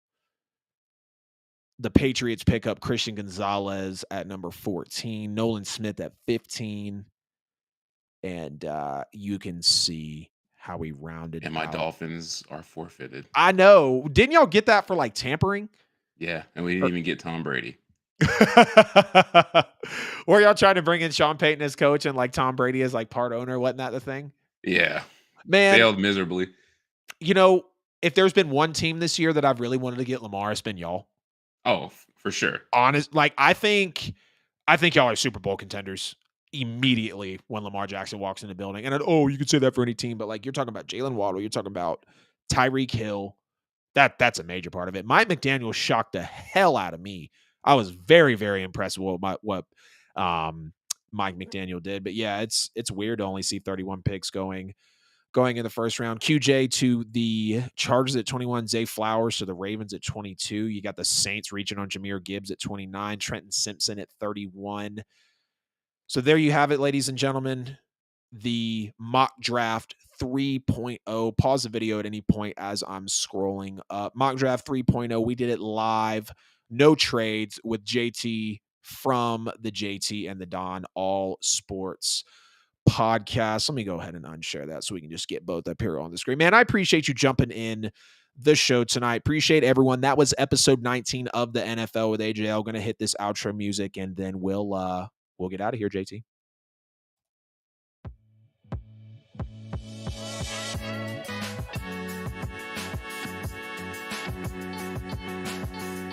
The Patriots pick up Christian Gonzalez at number 14, Nolan Smith at 15, and you can see how we rounded
And my
out.
Dolphins are forfeited.
I know. Didn't y'all get that for like tampering?
Yeah, and we didn't even get Tom Brady.
Or y'all trying to bring in Sean Payton as coach and like Tom Brady as like part owner? Wasn't that the thing?
Yeah,
Man,
failed miserably.
If there's been one team this year that I've really wanted to get Lamar, it's been y'all.
Oh, for sure.
Honest, like I think y'all are Super Bowl contenders immediately when Lamar Jackson walks in the building. And you could say that for any team, but like you're talking about Jalen Waddle, you're talking about Tyreek Hill. That's a major part of it. Mike McDaniel shocked the hell out of me. I was very, very impressed with what Mike McDaniel did. But yeah, it's weird to only see 31 picks going in the first round. QJ to the Chargers at 21, Zay Flowers to the Ravens at 22. You got the Saints reaching on Jahmyr Gibbs at 29, Trenton Simpson at 31. So there you have it, ladies and gentlemen. The mock draft 3.0. Pause the video at any point as I'm scrolling up. Mock draft 3.0. We did it live. No trades with JT from the JT and the Don All Sports podcast. Let me go ahead and unshare that so we can just get both up here on the screen. Man, I appreciate you jumping in the show tonight. Appreciate everyone. That was episode 19 of the NFL with AJL. Going to hit this outro music, and then we'll get out of here, JT.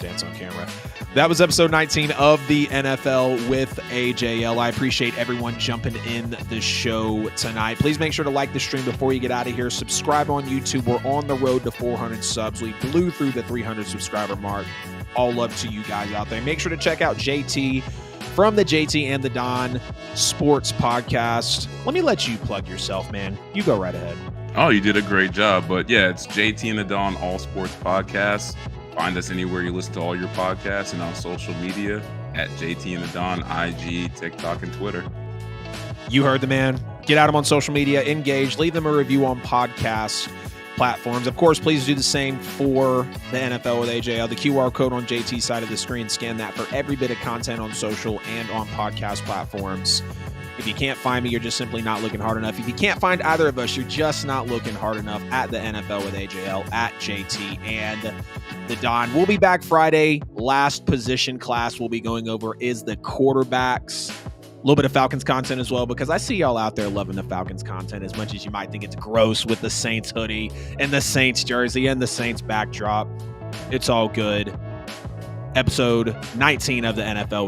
Dance on camera. That was episode 19 of the NFL with AJL. I appreciate everyone jumping in the show tonight. Please make sure to like the stream before you get out of here. Subscribe on YouTube. We're on the road to 400 subs. We blew through the 300 subscriber mark. All love to you guys out there. Make sure to check out JT from the JT and the Don Sports Podcast. Let me let you plug yourself, man. You go right ahead.
Oh, you did a great job. But yeah, it's JT and the Don All Sports Podcast. Find us anywhere you listen to all your podcasts and on social media at JT and the Don, IG, TikTok, and Twitter.
You heard the man. Get at them on social media, engage, leave them a review on podcast platforms. Of course, please do the same for the NFL with AJL. The QR code on JT's side of the screen, scan that for every bit of content on social and on podcast platforms. If you can't find me, you're just simply not looking hard enough. If you can't find either of us, you're just not looking hard enough at the NFL with AJL, at JT and the Don. We'll be back Friday. Last position class we'll be going over is the quarterbacks. A little bit of Falcons content as well, because I see y'all out there loving the Falcons content as much as you might think it's gross with the Saints hoodie and the Saints jersey and the Saints backdrop. It's all good. Episode 19 of the NFL